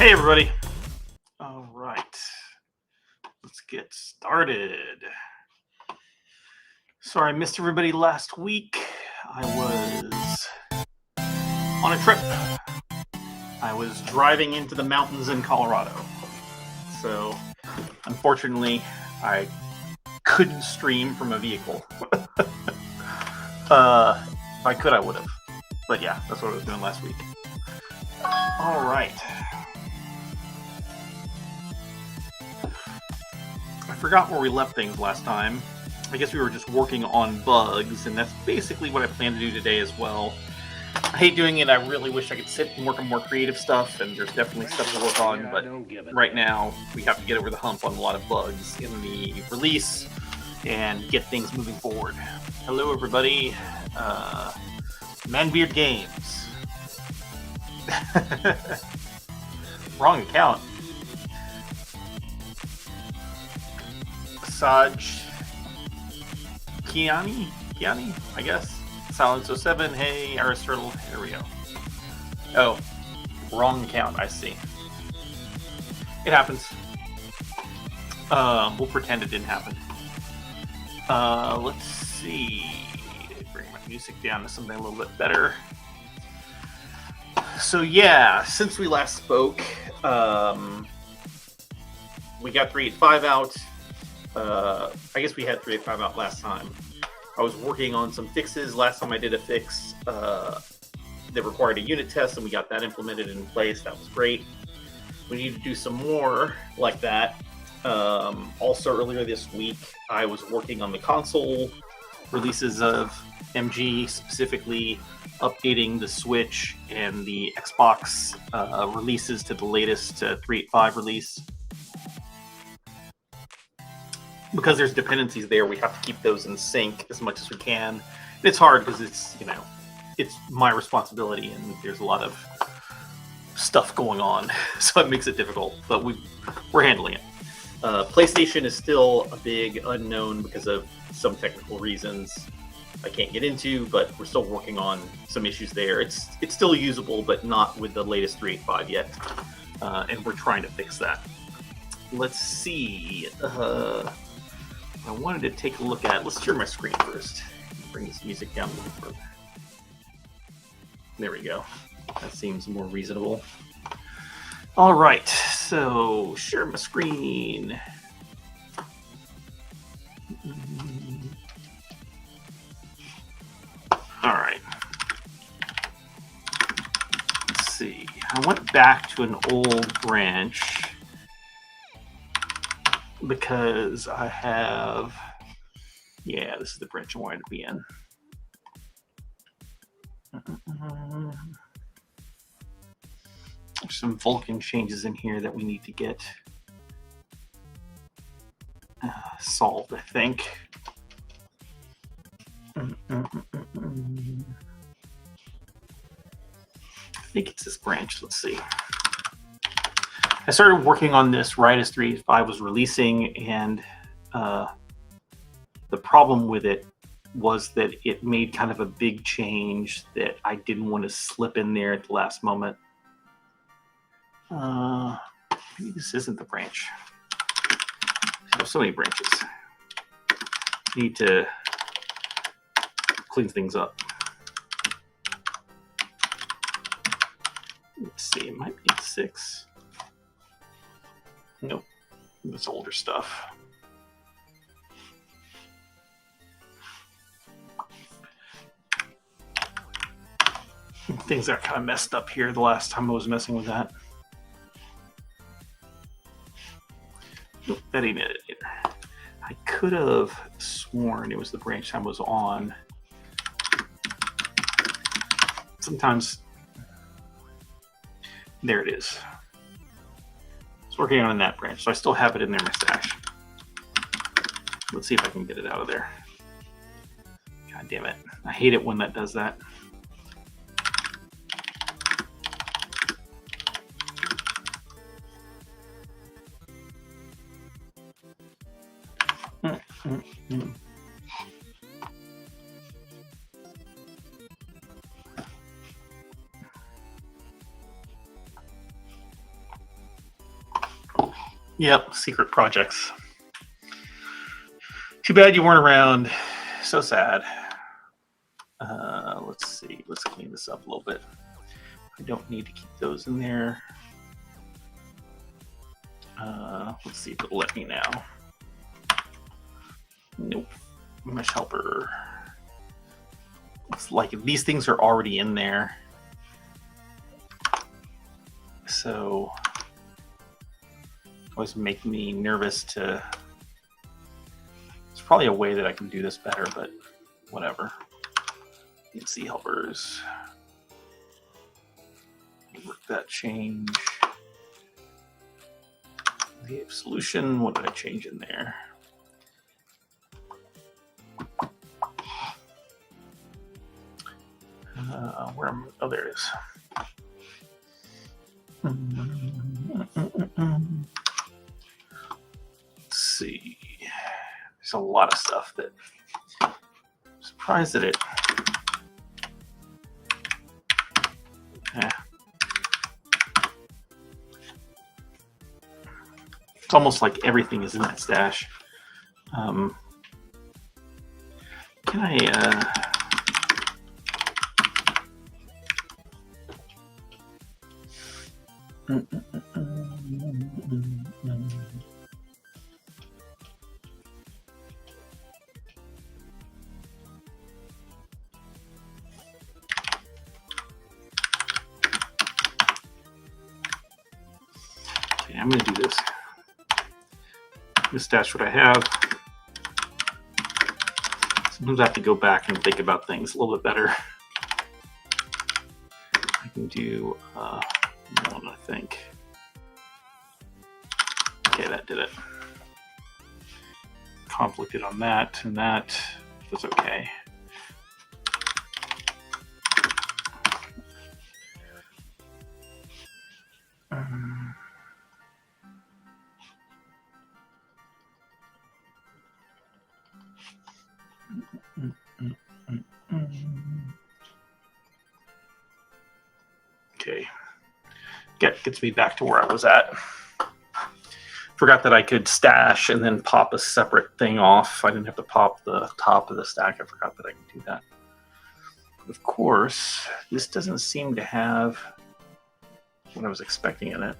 Hey everybody. All right, let's get started. Sorry I missed everybody last week. I was on a trip. I was driving into the mountains in Colorado. So unfortunately, I couldn't stream from a vehicle. If I could, I would have. But yeah, that's what I was doing last week. All right. I forgot where we left things last time. I guess we were just working on bugs, and that's basically what I plan to do today as well. I hate doing it. I really wish I could sit and work on more creative stuff, and there's definitely stuff to work on, but right now we have to get over the hump on a lot of bugs in the release and get things moving forward. Hello everybody. Manbeard Games. Wrong account. Saj Kiani, I guess. Silence07, hey, Aristotle, here we go. Oh, wrong account, I see. It happens. We'll pretend it didn't happen. Let's see. Bring my music down to something a little bit better. So yeah, since we last spoke, we got 3.8.5 out. I guess we had 3.8.5 out last time. I was working on some fixes. Last time I did a fix that required a unit test, and we got that implemented in place. That was great. We need to do some more like that. Also, earlier this week, I was working on the console releases of MG, specifically updating the Switch and the Xbox releases to the latest 3.8.5 release. Because there's dependencies there, we have to keep those in sync as much as we can. And it's hard because it's, it's my responsibility and there's a lot of stuff going on, so it makes it difficult, but we're handling it. PlayStation is still a big unknown because of some technical reasons I can't get into, but we're still working on some issues there. It's still usable, but not with the latest 3.8.5 yet, and we're trying to fix that. Let's see. I wanted to take a look at. Let's share my screen first. Bring this music down a little further. There we go. That seems more reasonable. All right, so share my screen. All right. Let's see. I went back to an old branch because I have, this is the branch I wanted to be in. There's some Vulkan changes in here that we need to get solved, I think. I think it's this branch. Let's see. I started working on this right as 3.8.5 was releasing, and the problem with it was that it made kind of a big change that I didn't want to slip in there at the last moment. Maybe this isn't the branch. There's so many branches. Need to clean things up. Let's see, it might be 6. Nope, that's older stuff. Things got kind of messed up here the last time I was messing with that. Nope, that ain't it either. I could have sworn it was the branch I was on. Sometimes, there it is. It's working on that branch, so I still have it in there in my stash. Let's see if I can get it out of there. God damn it. I hate it when that does that. Yep, secret projects. Too bad you weren't around. So sad. Let's see. Let's clean this up a little bit. I don't need to keep those in there. Let's see if it'll let me now. Nope. Mesh helper. It's like these things are already in there. So always make me nervous to. There's probably a way that I can do this better, but whatever. CNC helpers. Work that change. We have solution. What did I change in there? Where am I? Oh, there it is. Let's see. There's a lot of stuff that I'm surprised that it. It's almost like everything is in that stash. Can I? Okay, I'm going to do this. Stash what I have. Sometimes I have to go back and think about things a little bit better. I can do one, I think. Okay, that did it. Conflicted on that, and that was okay. Okay, gets me back to where I was at. Forgot that I could stash and then pop a separate thing off. I didn't have to pop the top of the stack. I forgot that I could do that. But of course, this doesn't seem to have what I was expecting in it.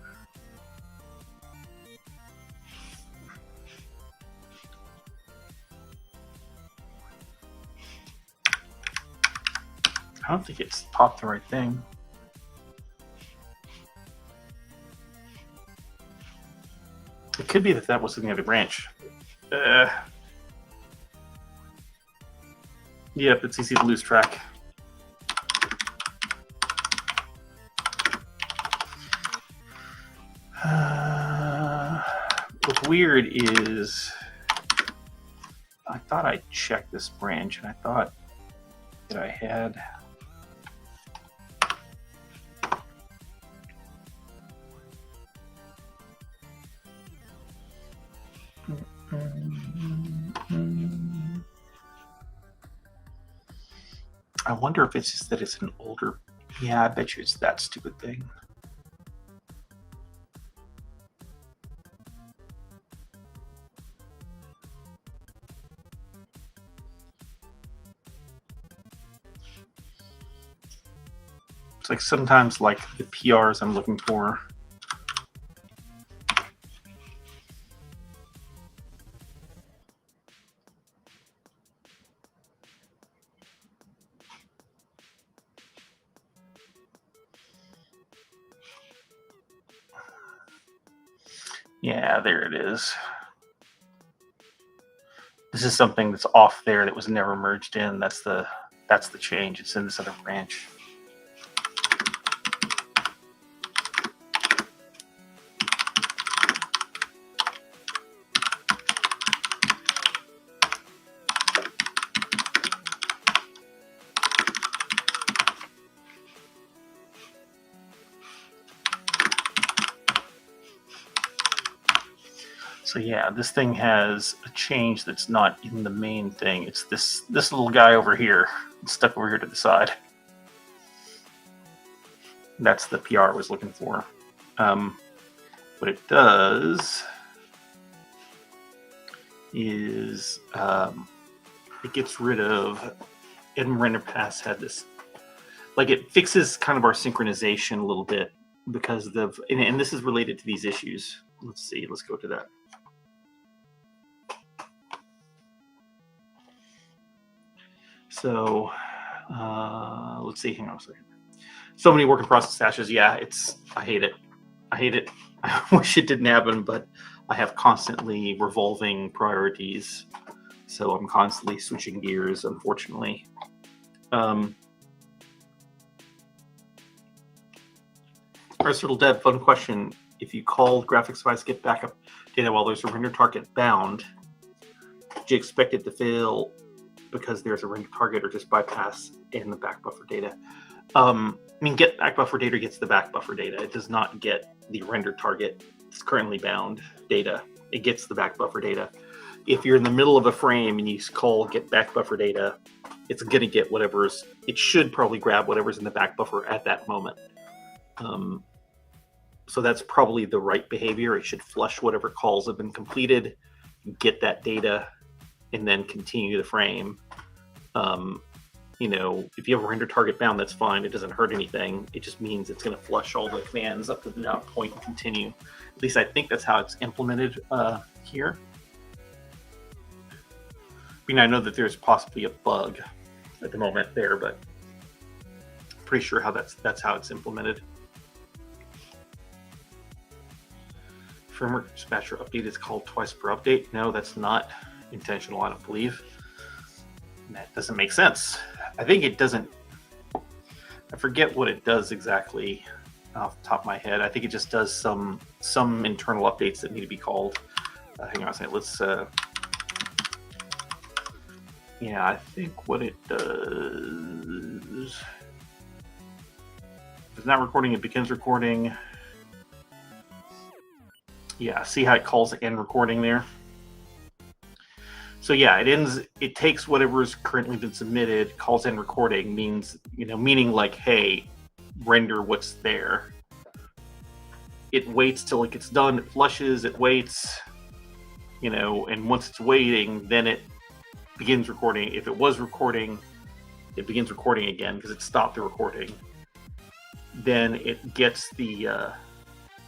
I don't think it's popped the right thing. It could be that that was in the other branch. Yep, it's easy to lose track. What's weird is I thought I checked this branch and I thought that I had. I wonder if it's just that it's an older. Yeah, I bet you it's that stupid thing. It's like sometimes like the PRs I'm looking for. Yeah, there it is. This is something that's off there that was never merged in. That's the change. It's in this other branch. So yeah, this thing has a change that's not in the main thing. It's this little guy over here. It's stuck over here to the side. That's the PR I was looking for. What it does is it gets rid of, and render pass had this, like it fixes kind of our synchronization a little bit because and this is related to these issues. Let's see, let's go to that. So let's see, hang on a second. So many work in process stashes. Yeah, I hate it. I hate it. I wish it didn't happen, but I have constantly revolving priorities. So I'm constantly switching gears, unfortunately. Arsenal Dev, fun question. If you call graphics device get backup data while there's a render target bound, do you expect it to fail because there's a render target or just bypass in the back buffer data? I mean, get back buffer data gets the back buffer data. It does not get the render target. It's currently bound data. It gets the back buffer data. If you're in the middle of a frame and you call get back buffer data, it's going to get whatever's, it should probably grab whatever's in the back buffer at that moment. So that's probably the right behavior. It should flush whatever calls have been completed, get that data, and then continue the frame. You know, if you have a render target bound, that's fine. It doesn't hurt anything. It just means it's going to flush all the commands up to the now point and continue. At least I think that's how it's implemented here. I mean, I know that there's possibly a bug at the moment there, but I'm pretty sure how that's how it's implemented. Firmware dispatcher update is called twice per update. No, that's not intentional, I don't believe. And that doesn't make sense. I think it doesn't. I forget what it does exactly off the top of my head. I think it just does some internal updates that need to be called. Hang on a second. Let's. Yeah, I think what it does. If it's not recording, it begins recording. Yeah, see how it calls end recording there? So yeah, it takes whatever's currently been submitted, calls end recording, meaning like, hey, render what's there. It waits till it gets done, it flushes, it waits, and once it's waiting, then it begins recording. If it was recording, it begins recording again because it stopped the recording. Then it gets the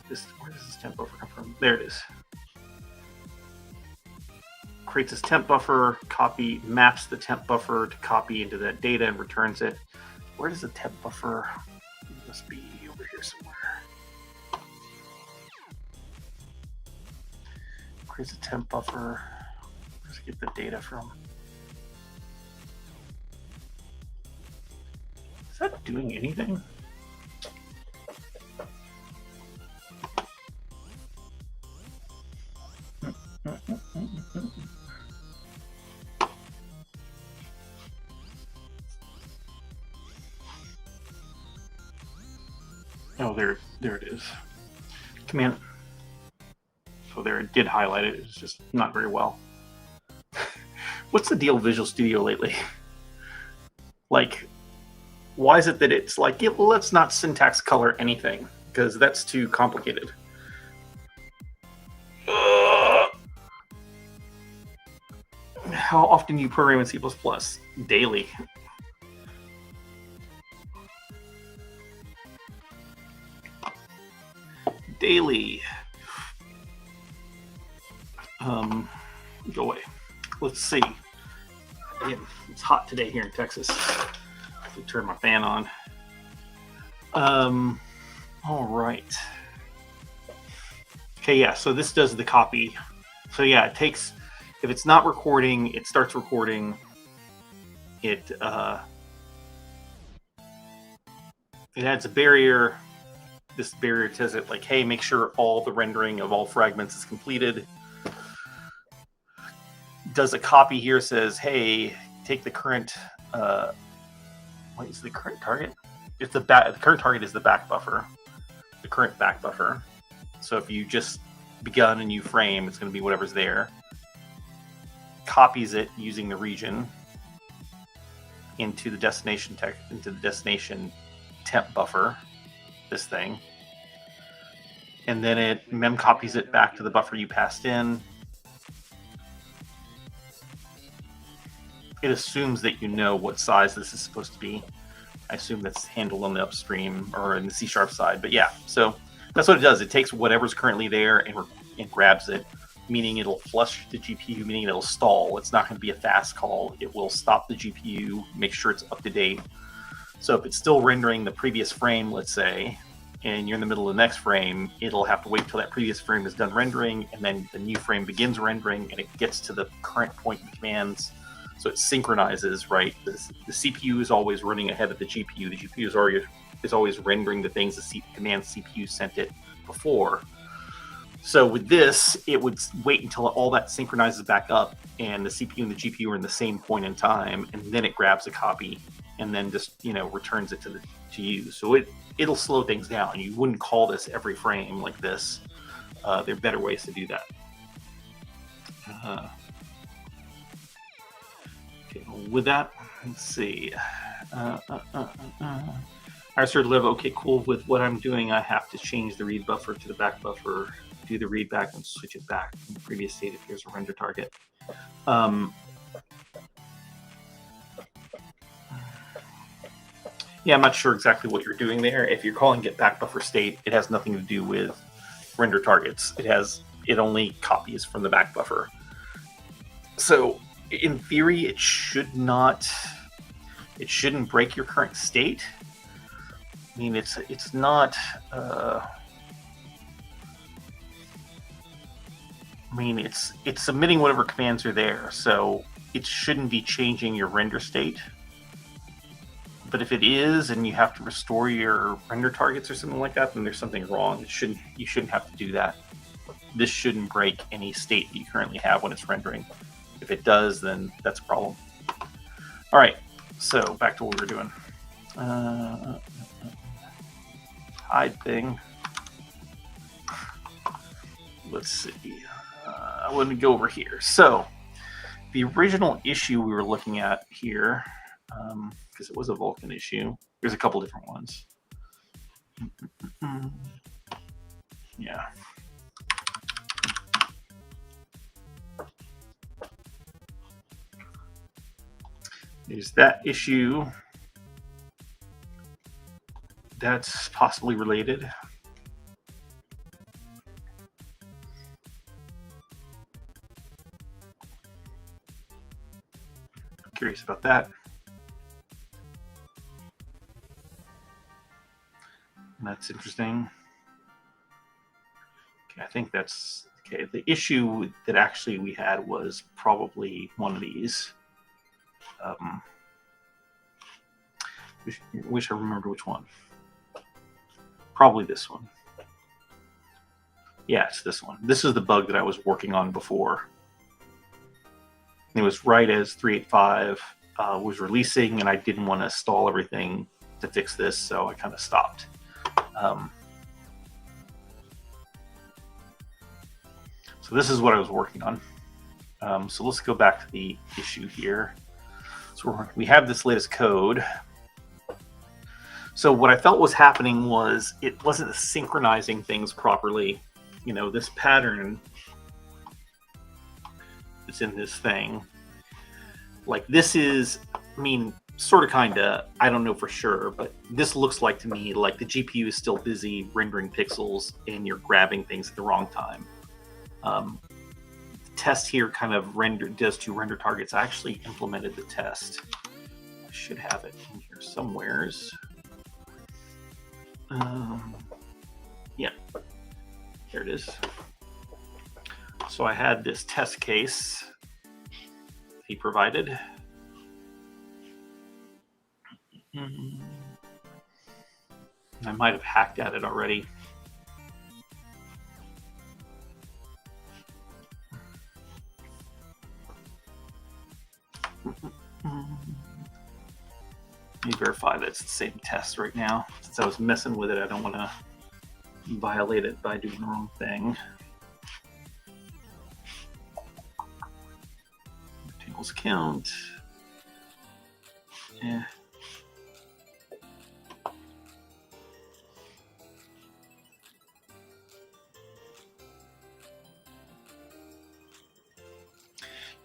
where does this temp buffer come from? There it is. Creates this temp buffer, maps the temp buffer to copy into that data and returns it. Where does the temp buffer? It must be over here somewhere. Creates a temp buffer. Where does it get the data from? Is that doing anything? Oh, there it is. Command. So there, it did highlight it. It's just not very well. What's the deal with Visual Studio lately? Like, why is it that it's like, yeah, well, let's not syntax color anything because that's too complicated. How often do you program in C++? Daily. Daily. Go away. Let's see. It's hot today here in Texas. Let me turn my fan on. All right. Okay, yeah, so this does the copy. So yeah, it takes, if it's not recording, it starts recording. It adds a barrier. This barrier tells it like, hey, make sure all the rendering of all fragments is completed. Does a copy here, says, hey, take the current, what is the current target? It's the current target is the back buffer, the current back buffer. So if you just begun a new frame, it's going to be whatever's there. Copies it using the region into the destination temp buffer, this thing, and then it mem copies it back to the buffer you passed in, it assumes that you know what size this is supposed to be. I assume that's handled on the upstream or in the C# side. But yeah, so that's what it does. It takes whatever's currently there and grabs it, meaning it'll flush the GPU, meaning it'll stall. It's not going to be a fast call. It will stop the GPU, make sure it's up to date. So if it's still rendering the previous frame, let's say, and you're in the middle of the next frame, it'll have to wait till that previous frame is done rendering, and then the new frame begins rendering, and it gets to the current point in commands. So it synchronizes, right? The CPU is always running ahead of the GPU. The GPU is always rendering the things the command CPU sent it before. So with this, it would wait until all that synchronizes back up, and the CPU and the GPU are in the same point in time, and then it grabs a copy, and then just returns it to you. So it'll slow things down. You wouldn't call this every frame like this. There are better ways to do that. Okay, with that, let's see. I started to live okay, cool with what I'm doing. I have to change the read buffer to the back buffer, do the read back, and switch it back from the previous state if here's a render target. Yeah, I'm not sure exactly what you're doing there. If you're calling get back buffer state, it has nothing to do with render targets. It only copies from the back buffer. So in theory, it shouldn't break your current state. I mean, it's not. I mean, it's submitting whatever commands are there, so it shouldn't be changing your render state. But if it is, and you have to restore your render targets or something like that, then there's something wrong. You shouldn't have to do that. This shouldn't break any state that you currently have when it's rendering. If it does, then that's a problem. All right, so back to what we were doing. Hide thing. Let's see. Let me go over here. So the original issue we were looking at here, because it was a Vulkan issue. There's a couple different ones. Yeah. There's that issue. That's possibly related. Curious about that. That's interesting. Okay, I think that's okay. The issue that actually we had was probably one of these. Wish I remembered which one. Probably this one. Yeah, it's this one. This is the bug that I was working on before. It was right as 3.8.5 was releasing, and I didn't want to stall everything to fix this, so I kind of stopped. So this is what I was working on. So let's go back to the issue here. So we have this latest code. So what I felt was happening was it wasn't synchronizing things properly. This pattern that's in this thing, like this is, I mean, sort of, kind of, I don't know for sure, but this looks like to me like the GPU is still busy rendering pixels and you're grabbing things at the wrong time. The test here kind of does two render targets. I actually implemented the test. I should have it in here somewheres. Yeah, here it is. So I had this test case he provided. I might have hacked at it already. Let me verify that it's the same test right now. Since I was messing with it, I don't want to violate it by doing the wrong thing. Tables count. Yeah.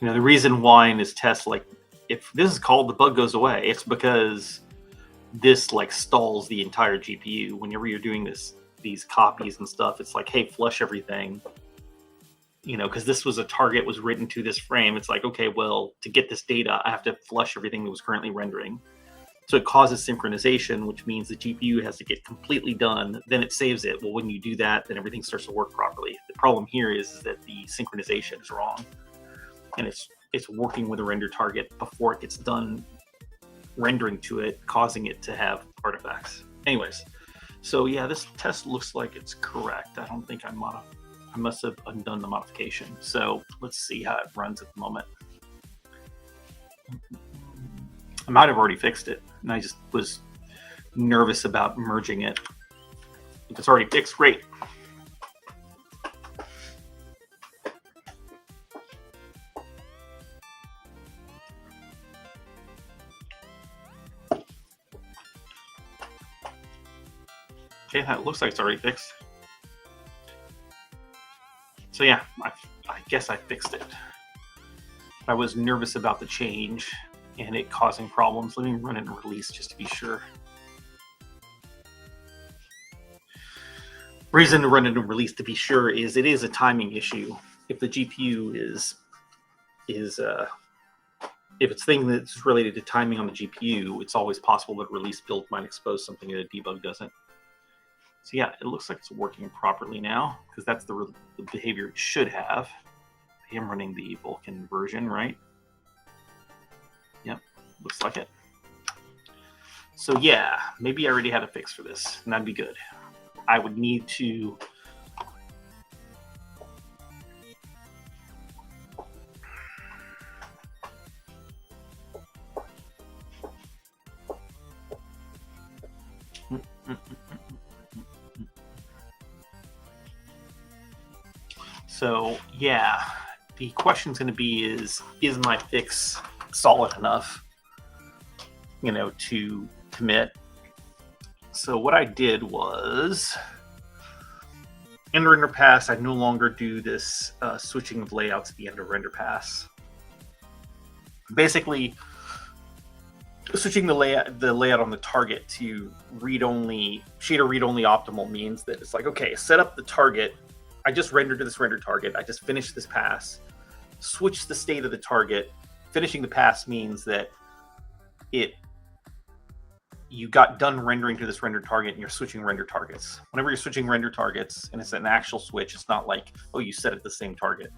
The reason why in this test, like, if this is called the bug goes away, it's because this like stalls the entire GPU. Whenever you're doing these copies and stuff, it's like, hey, flush everything. You know, because this was a target was written to this frame. It's like, okay, well, to get this data, I have to flush everything that was currently rendering. So it causes synchronization, which means the GPU has to get completely done. Then it saves it. Well, when you do that, then everything starts to work properly. The problem here is that the synchronization is wrong, and it's working with a render target before it gets done rendering to it, causing it to have artifacts. Anyways, so yeah, this test looks like it's correct. I don't think I must have undone the modification. So let's see how it runs at the moment. I might have already fixed it, and I just was nervous about merging it. If it's already fixed, great. Okay, that looks like it's already fixed. So yeah, I guess I fixed it. I was nervous about the change and it causing problems. Let me run it and release just to be sure. Reason to run it and release to be sure is it is a timing issue. If the GPU is if it's thing that's related to timing on the GPU, it's always possible that release build might expose something that a debug doesn't. So yeah, it looks like it's working properly now, because that's the behavior it should have. I'm running the Vulkan version, right? Yep, looks like it. So yeah, maybe I already had a fix for this, and that'd be good. I would need to So yeah, the question's going to be is my fix solid enough, you know, to commit? So what I did was in render pass, I no longer do this switching of layouts at the end of render pass. Basically, switching the layout on the target to read-only, shader read-only optimal means that it's like, okay, set up the target. I just rendered to this render target. I just finished this pass. Switch the state of the target. Finishing the pass means that you got done rendering to this render target and you're switching render targets. Whenever you're switching render targets and it's an actual switch, it's not like, oh, you set it the same target.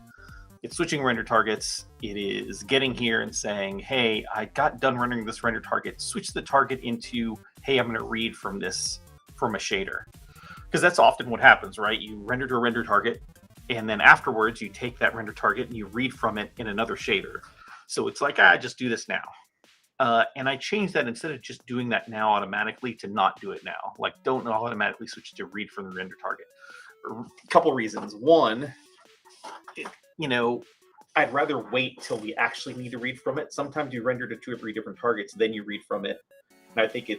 It's switching render targets. It is getting here and saying, hey, I got done rendering this render target. Switch the target into, hey, I'm going to read from a shader. Because that's often what happens, right? You render to a render target, and then afterwards you take that render target and you read from it in another shader. So it's like, just do this now. And I changed that, instead of just doing that now automatically, to not do it now. Like, don't automatically switch to read from the render target. A couple reasons. One, you know, I'd rather wait till we actually need to read from it. Sometimes you render to 2 or 3 different targets, then you read from it. And I think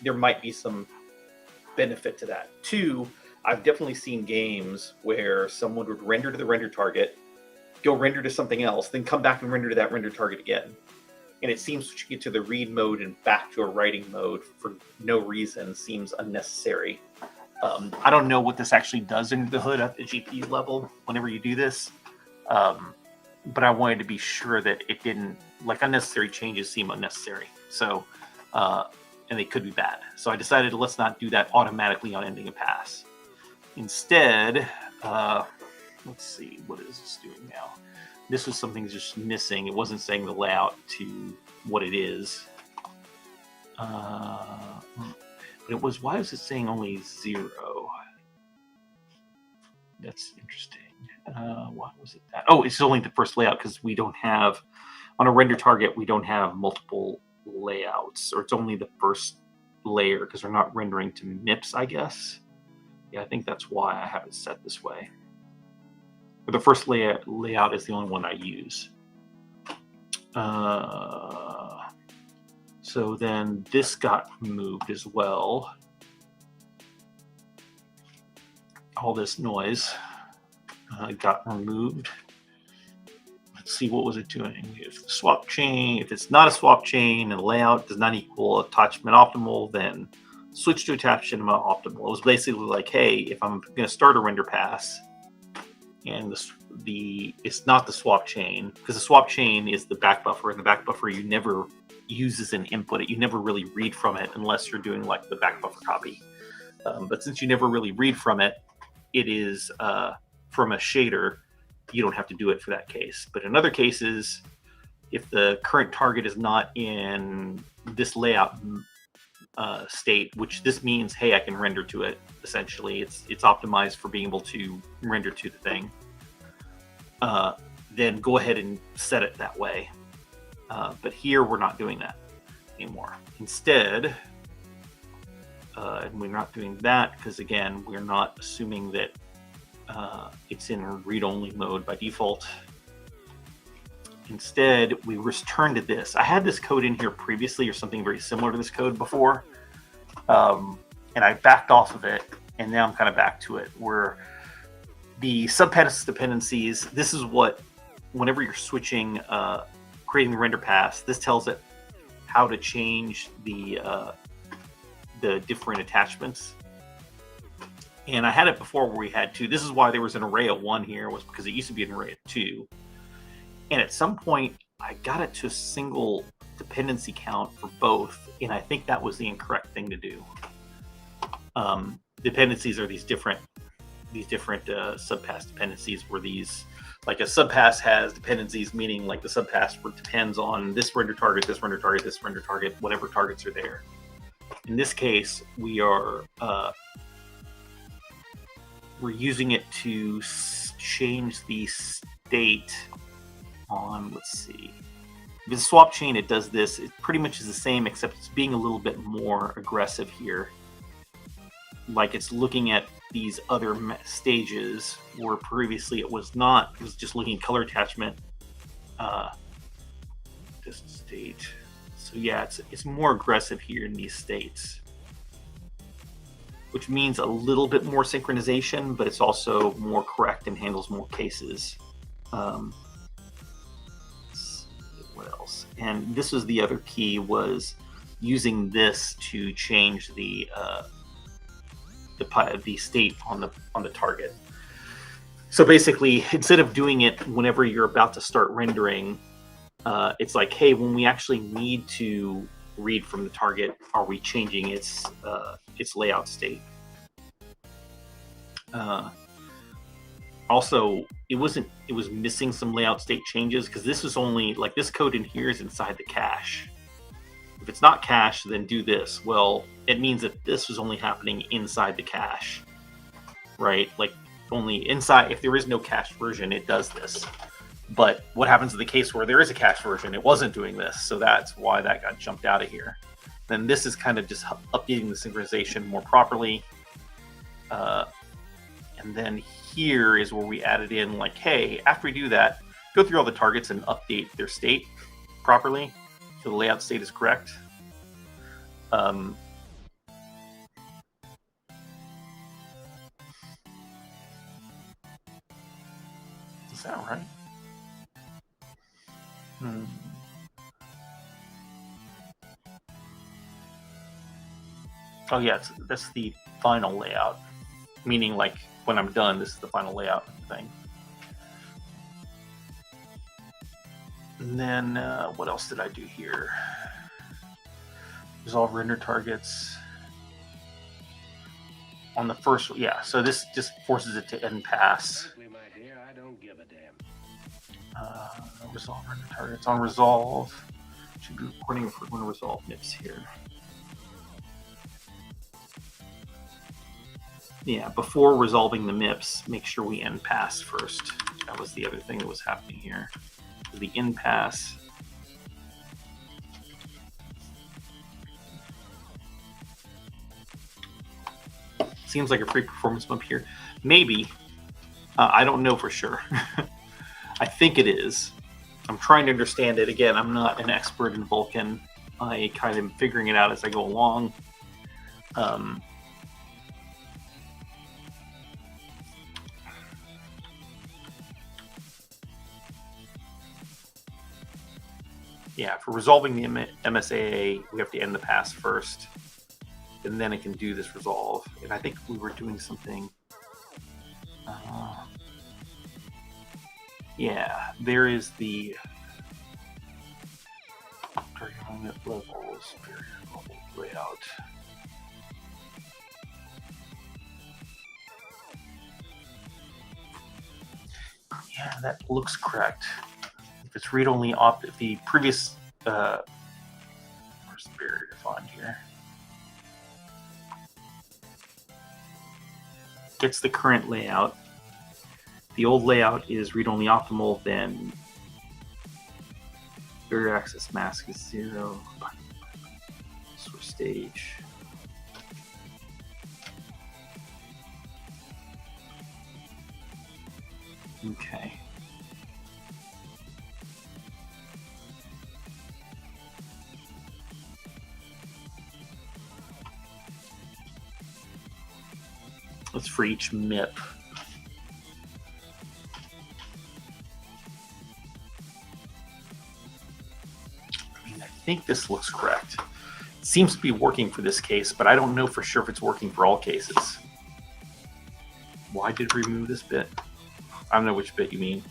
there might be some benefit to that. 2, I've definitely seen games where someone would render to the render target, go render to something else, then come back and render to that render target again. And it seems switching it to the read mode and back to a writing mode for no reason seems unnecessary. I don't know what this actually does under the hood at the GPU level whenever you do this, but I wanted to be sure that it didn't, like, unnecessary changes seem unnecessary. So, and they could be bad. So I decided let's not do that automatically on ending a pass. Instead, let's see, what is this doing now? This was something just missing. It wasn't saying the layout to what it is. But it was, why was it saying only 0? That's interesting. Why was it that? Oh, it's only the first layout because we don't have, on a render target, we don't have multiple layouts, or it's only the first layer because we're not rendering to MIPS, I guess. Yeah, I think that's why I have it set this way. But the first layout is the only one I use. So then this got moved as well. All this noise got removed. Let's see, what was it doing? If the swap chain, if it's not a swap chain and the layout does not equal attachment optimal, then switch to attachment optimal. It was basically like, hey, if I'm going to start a render pass and it's not the swap chain, because the swap chain is the back buffer, and the back buffer you never use as an input. You never really read from it unless you're doing like the back buffer copy. But since you never really read from it, it is from a shader. You don't have to do it for that case. But in other cases, if the current target is not in this layout state, which this means, hey, I can render to it. Essentially, it's optimized for being able to render to the thing. Then go ahead and set it that way. But here we're not doing that anymore. Instead, and we're not doing that because, again, we're not assuming that it's in read-only mode by default. Instead, we return to this. I had this code in here previously, or something very similar to this code before, and I backed off of it, and now I'm kind of back to it, where the subpass dependencies, this is what, whenever you're switching, creating the render pass, this tells it how to change the different attachments. And I had it before where we had two. This is why there was an array of 1 here, was because it used to be an array of 2. And at some point, I got it to a single dependency count for both, and I think that was the incorrect thing to do. Dependencies are these different subpass dependencies, where these, like a subpass has dependencies, meaning like the subpass depends on this render target, this render target, this render target, whatever targets are there. In this case, we're using it to change the state on, let's see. With the swap chain, it does this. It pretty much is the same, except it's being a little bit more aggressive here. Like it's looking at these other stages where previously it was not. It was just looking at color attachment. This state. So yeah, it's more aggressive here in these states, which means a little bit more synchronization, but it's also more correct and handles more cases. Let's see, what else? And this was the other key, was using this to change the state on the target. So basically, instead of doing it whenever you're about to start rendering, it's like, hey, when we actually need to read from the target, are we changing its layout state? Also, it was missing some layout state changes, because this is only, like, this code in here is inside the cache. If it's not cache, then do this. Well, it means that this was only happening inside the cache, right? Like, only inside. If there is no cache version, it does this. But what happens in the case where there is a cache version? It wasn't doing this, so that's why that got jumped out of here. Then this is kind of just updating the synchronization more properly. And then here is where we added in, like, hey, after we do that, go through all the targets and update their state properly, so the layout state is correct. Is that right? Oh yeah, that's the final layout. Meaning, like, when I'm done, this is the final layout thing. And then what else did I do here? Resolve render targets on the first. Yeah, so this just forces it to end pass. Resolve render targets on resolve. Should be recording if we're going to resolve MIPS here. Yeah, before resolving the MIPS, make sure we end pass first. That was the other thing that was happening here. The end pass. Seems like a free performance bump here. Maybe. I don't know for sure. I think it is. I'm trying to understand it. Again, I'm not an expert in Vulkan. I kind of am figuring it out as I go along. Yeah, for resolving the MSAA, we have to end the pass first, and then it can do this resolve. And I think we were doing something. Yeah, there is the target levels, variable layout. Yeah, that looks correct. If it's read-only if the previous, where's the barrier defined here? Gets the current layout. The old layout is read-only optimal, then barrier access mask is 0. Switch stage. Okay. That's for each MIP. I think this looks correct. It seems to be working for this case, but I don't know for sure if it's working for all cases. Why did it remove this bit? I don't know which bit you mean.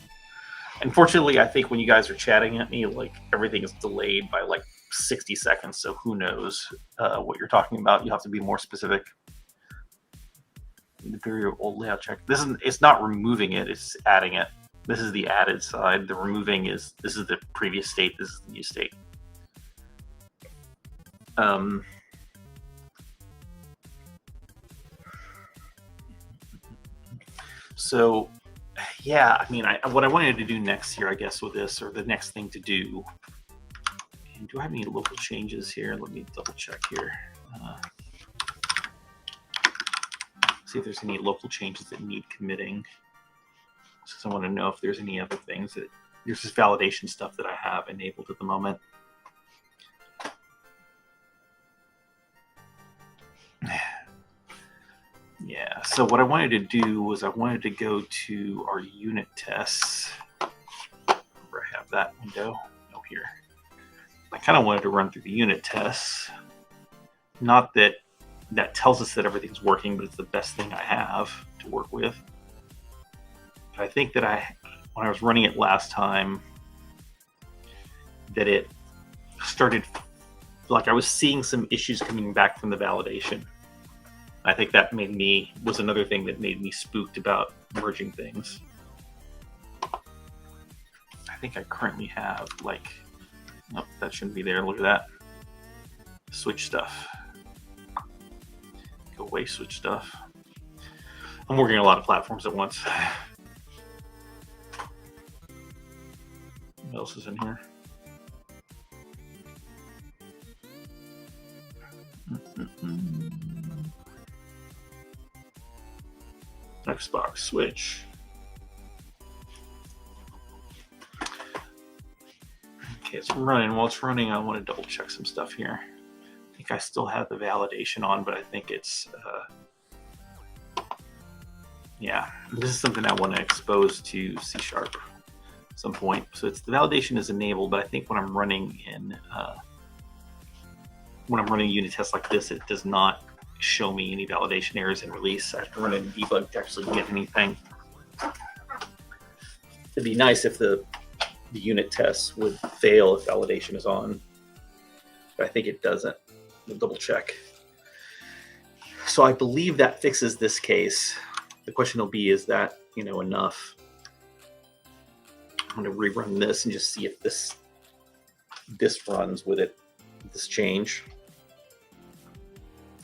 Unfortunately, I think when you guys are chatting at me, like everything is delayed by like 60 seconds, so who knows what you're talking about. You'll have to be more specific. The very old layout check. It's not removing it, it's adding it. This is the added side. The removing this is the previous state, this is the new state. So yeah, I mean, what I wanted to do next here, I guess, with this, or the next thing to do, and do I have any local changes here? Let me double check here. See if there's any local changes that need committing. So I want to know if there's any other things that there's this validation stuff that I have enabled at the moment. Yeah, so what I wanted to do was I wanted to go to our unit tests. Where I have that window. No, here. I kind of wanted to run through the unit tests. Not that that tells us that everything's working, but it's the best thing I have to work with. But I think that when I was running it last time, that it started, like I was seeing some issues coming back from the validation. I think that was another thing that made me spooked about merging things. I think I currently have like, nope, that shouldn't be there. Look at that. Switch stuff. Go away, switch stuff. I'm working on a lot of platforms at once. What else is in here? Xbox, Switch. Okay, it's running. While it's running, I want to double check some stuff here. I think I still have the validation on, but I think it's, yeah, this is something I want to expose to C# at some point. So the validation is enabled, but I think when I'm running unit tests like this, it does not show me any validation errors in release. I have to run a debug to actually get anything. It'd be nice if the unit tests would fail if validation is on, but I think it doesn't. We'll double check. So I believe that fixes this case. The question will be, is that enough? I'm going to rerun this and just see if this runs with it. This change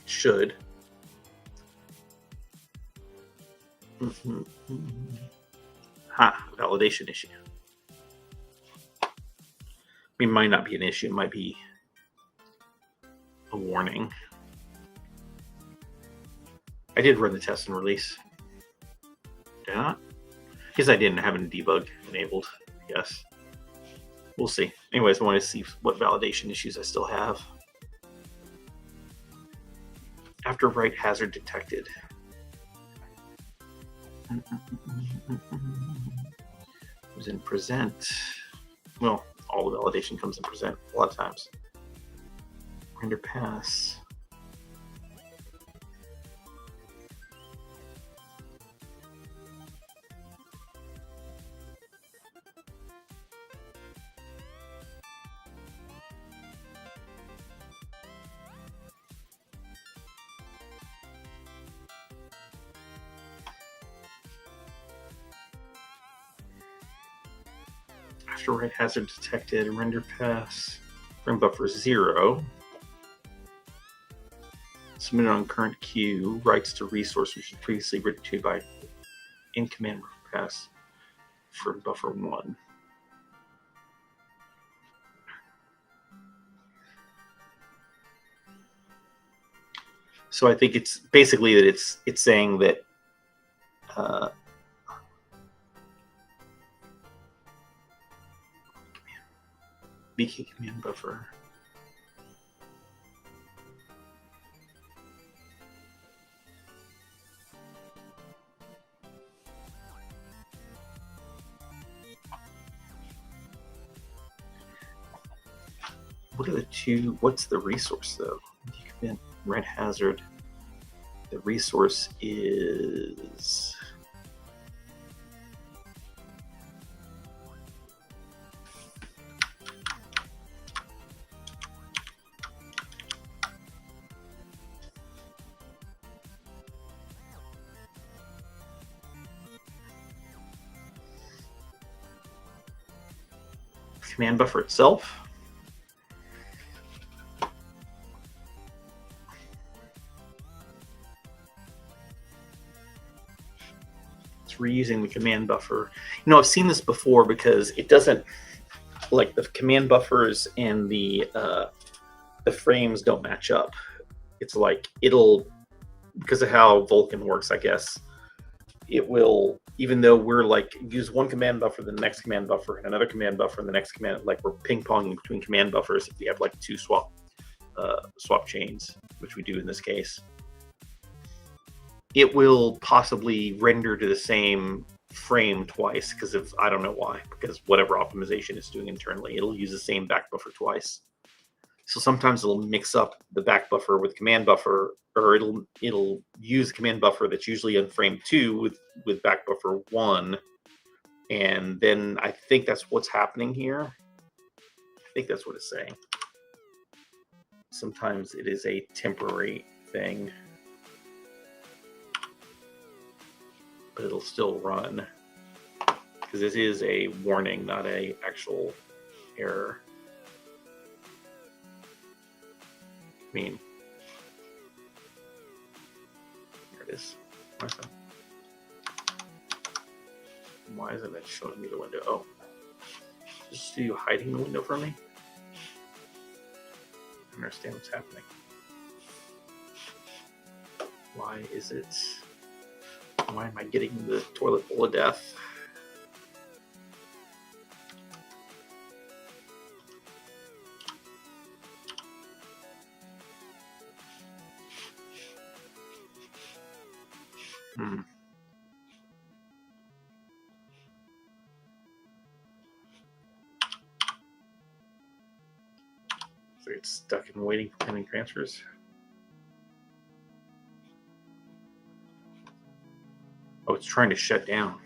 should. Validation issue. I mean, it might not be an issue. It might be a warning. I did run the test and release. Did I not? Because I didn't have a debug enabled. Yes. We'll see. Anyways, I want to see what validation issues I still have. After write hazard detected. It was in present. Well, all the validation comes in present a lot of times. Render pass. After write hazard detected, render pass, frame buffer 0. Submitted on current queue, writes to resource which was previously written to by in command pass for buffer 1. So I think it's basically that it's saying that BK command buffer. What are the two? What's the resource though? You command red hazard. The resource is command buffer itself. It's reusing the command buffer. You know, I've seen this before because it doesn't, like the command buffers and the frames don't match up. It's like it'll, because of how Vulkan works, I guess, it will, even though we're like use one command buffer, the next command buffer, and another command buffer, and the next command, like we're ping-ponging between command buffers if we have like two swap chains, which we do in this case. It will possibly render to the same frame twice because of, I don't know why, because whatever optimization it's doing internally, it'll use the same back buffer twice. So sometimes it'll mix up the back buffer with command buffer, or it'll use command buffer that's usually in frame 2 with back buffer 1. And then I think that's what's happening here. I think that's what it's saying. Sometimes it is a temporary thing, but it'll still run because this is a warning, not a actual error. I mean, here it is. Why isn't it showing me the window? Oh, is you hiding the window from me? I don't understand what's happening. Why is it? Why am I getting the toilet bowl of death? So it's stuck in waiting for pending transfers. Oh, it's trying to shut down.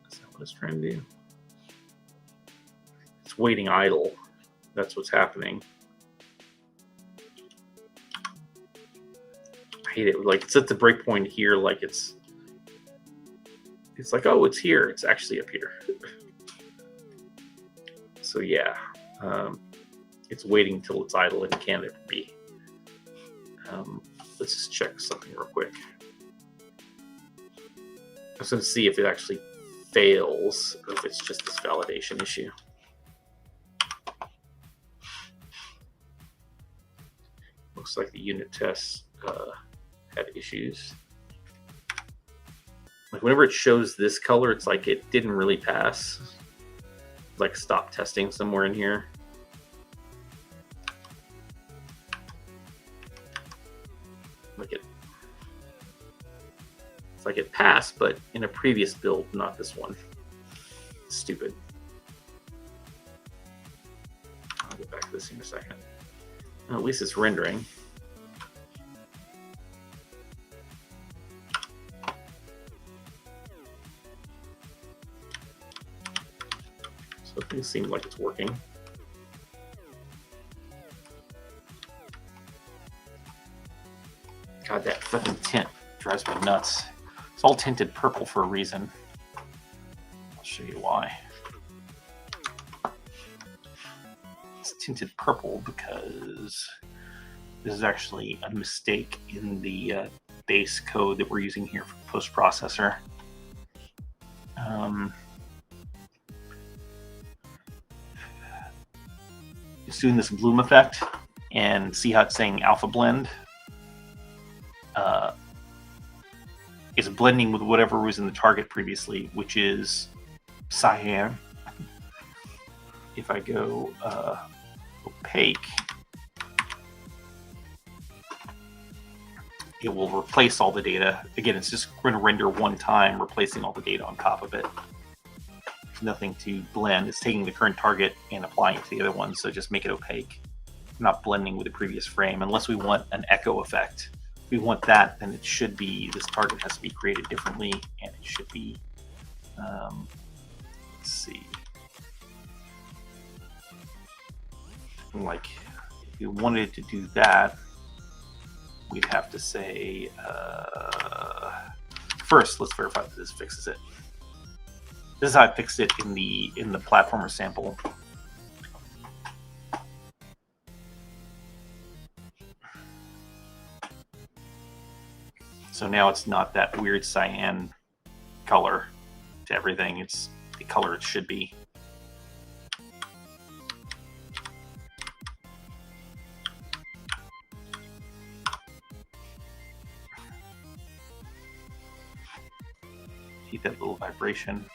Is that what it's trying to do? It's waiting idle. That's what's happening. I hate it. Like it's at the breakpoint here. Like it's like, oh, it's here. It's actually up here. So yeah, it's waiting until it's idle and can't ever be. Let's just check something real quick. I was going to see if it actually fails or if it's just this validation issue. Looks like the unit tests had issues. Like whenever it shows this color, it's like it didn't really pass. Like stop testing somewhere in here. like it passed, but in a previous build, not this one. Stupid. I'll get back to this in a second. Well, at least it's rendering. So things seem like it's working. God, that fucking tint drives me nuts. It's all tinted purple for a reason. I'll show you why. It's tinted purple because this is actually a mistake in the base code that we're using here for post-processor. It's doing this bloom effect, and see how it's saying alpha blend? It's blending with whatever was in the target previously, which is cyan. If I go opaque, it will replace all the data. Again, it's just going to render one time, replacing all the data on top of it. There's nothing to blend. It's taking the current target and applying it to the other one, so just make it opaque. Not blending with the previous frame, unless we want an echo effect. If we want that, then it should be, this target has to be created differently, and it should be, let's see. Like, if you wanted to do that, we'd have to say, first, let's verify that this fixes it. This is how I fixed it in the platformer sample. So now it's not that weird cyan color to everything. It's the color it should be. See that little vibration.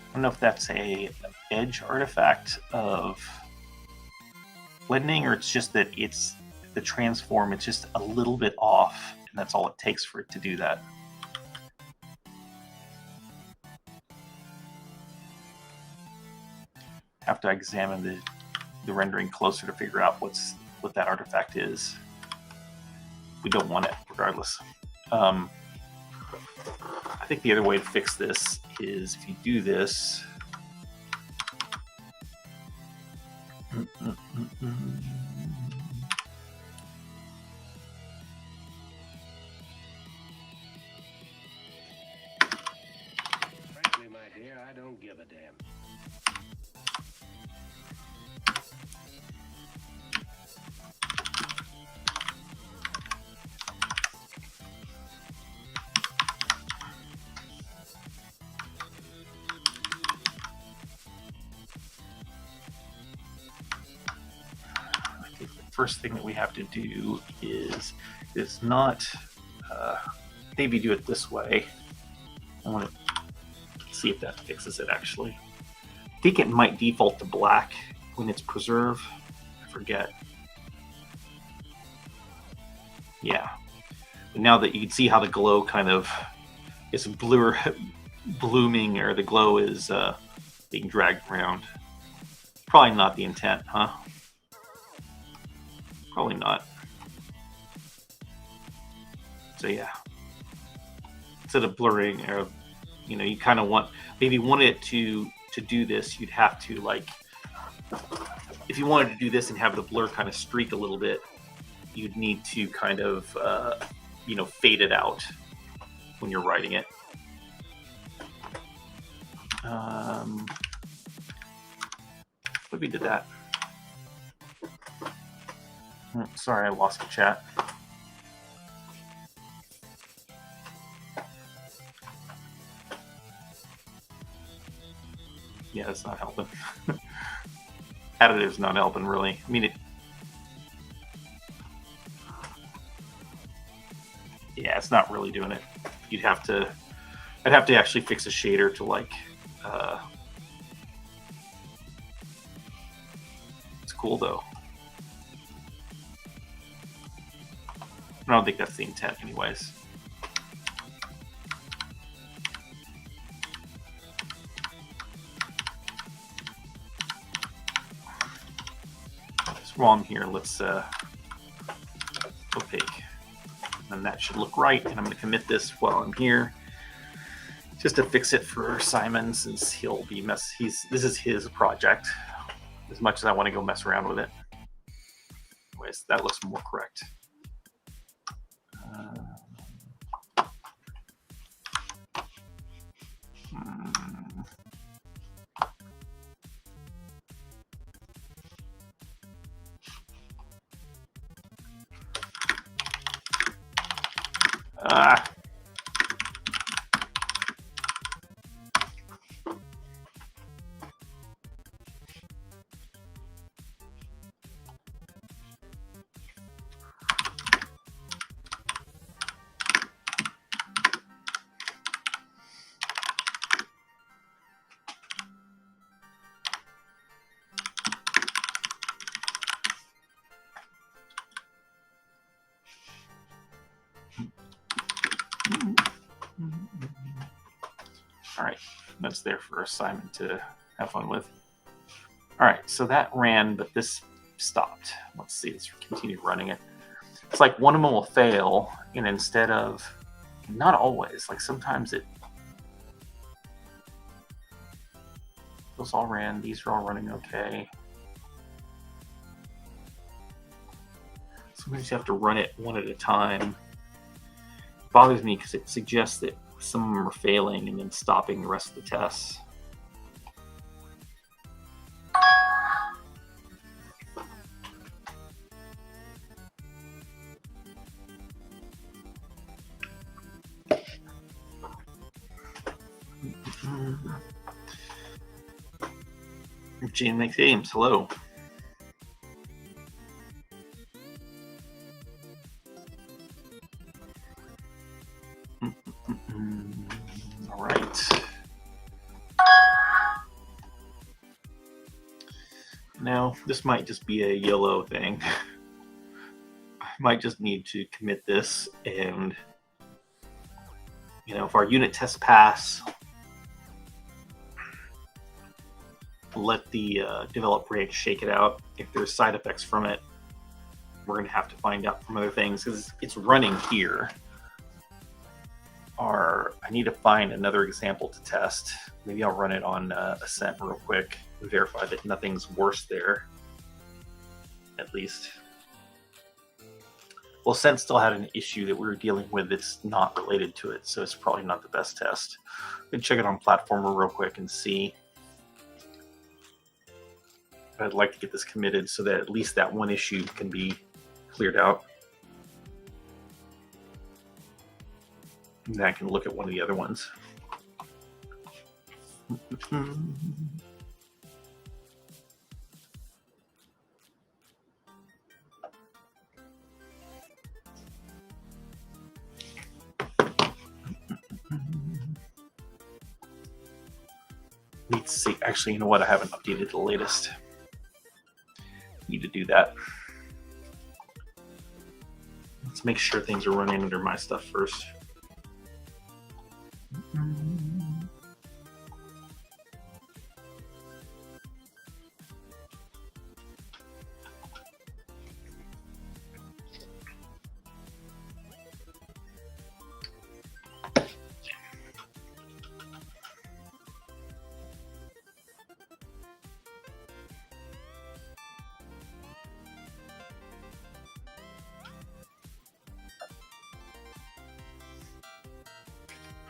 I don't know if that's a edge artifact of blending, or it's just that it's the transform, it's just a little bit off, and that's all it takes for it to do that. Have to examine the rendering closer to figure out what that artifact is. We don't want it regardless. I think the other way to fix this is if you do this. Frankly, my dear, I don't give a damn. First thing that we have to do is not maybe do it this way. I want to see if that fixes it actually. I think it might default to black when it's preserved. I forget. Yeah. But now that you can see how the glow kind of is blooming, or the glow is being dragged around. Probably not the intent, huh? Probably not. So yeah, instead of blurring, or you kind of want, maybe wanted it to do this, you'd have to, like, if you wanted to do this and have the blur kind of streak a little bit, you'd need to kind of fade it out when you're writing it. What if we did that? Sorry, I lost the chat. Yeah, it's not helping. Additive's not helping, really. I mean, it's not really doing it. I'd have to actually fix a shader to like. It's cool though. I don't think that's the intent, anyways. While I'm here, let's opaque, and that should look right. And I'm going to commit this while I'm here, just to fix it for Simon, since he'll be this is his project. As much as I want to go mess around with it, anyways, that looks more correct. All right, that's there for Simon to have fun with. All right, so that ran, but this stopped. Let's see, let's continue running it. It's like one of them will fail, and instead of, not always, like sometimes those all ran, these are all running okay. Sometimes you have to run it one at a time. It bothers me because it suggests that some of them are failing and then stopping the rest of the tests. Gene makes games. Hello. All right. Now, this might just be a yellow thing. I might just need to commit this, and if our unit tests pass, let the develop branch shake it out. If there's side effects from it, we're going to have to find out from other things, because it's running here. I need to find another example to test. Maybe I'll run it on Ascent real quick and verify that nothing's worse there, at least. Well, Ascent still had an issue that we were dealing with that's not related to it, so it's probably not the best test. We can check it on Platformer real quick and see. I'd like to get this committed so that at least that one issue can be cleared out. And then I can look at one of the other ones. Need to see. Actually, you know what? I haven't updated the latest. Need to do that. Let's make sure things are running under my stuff first.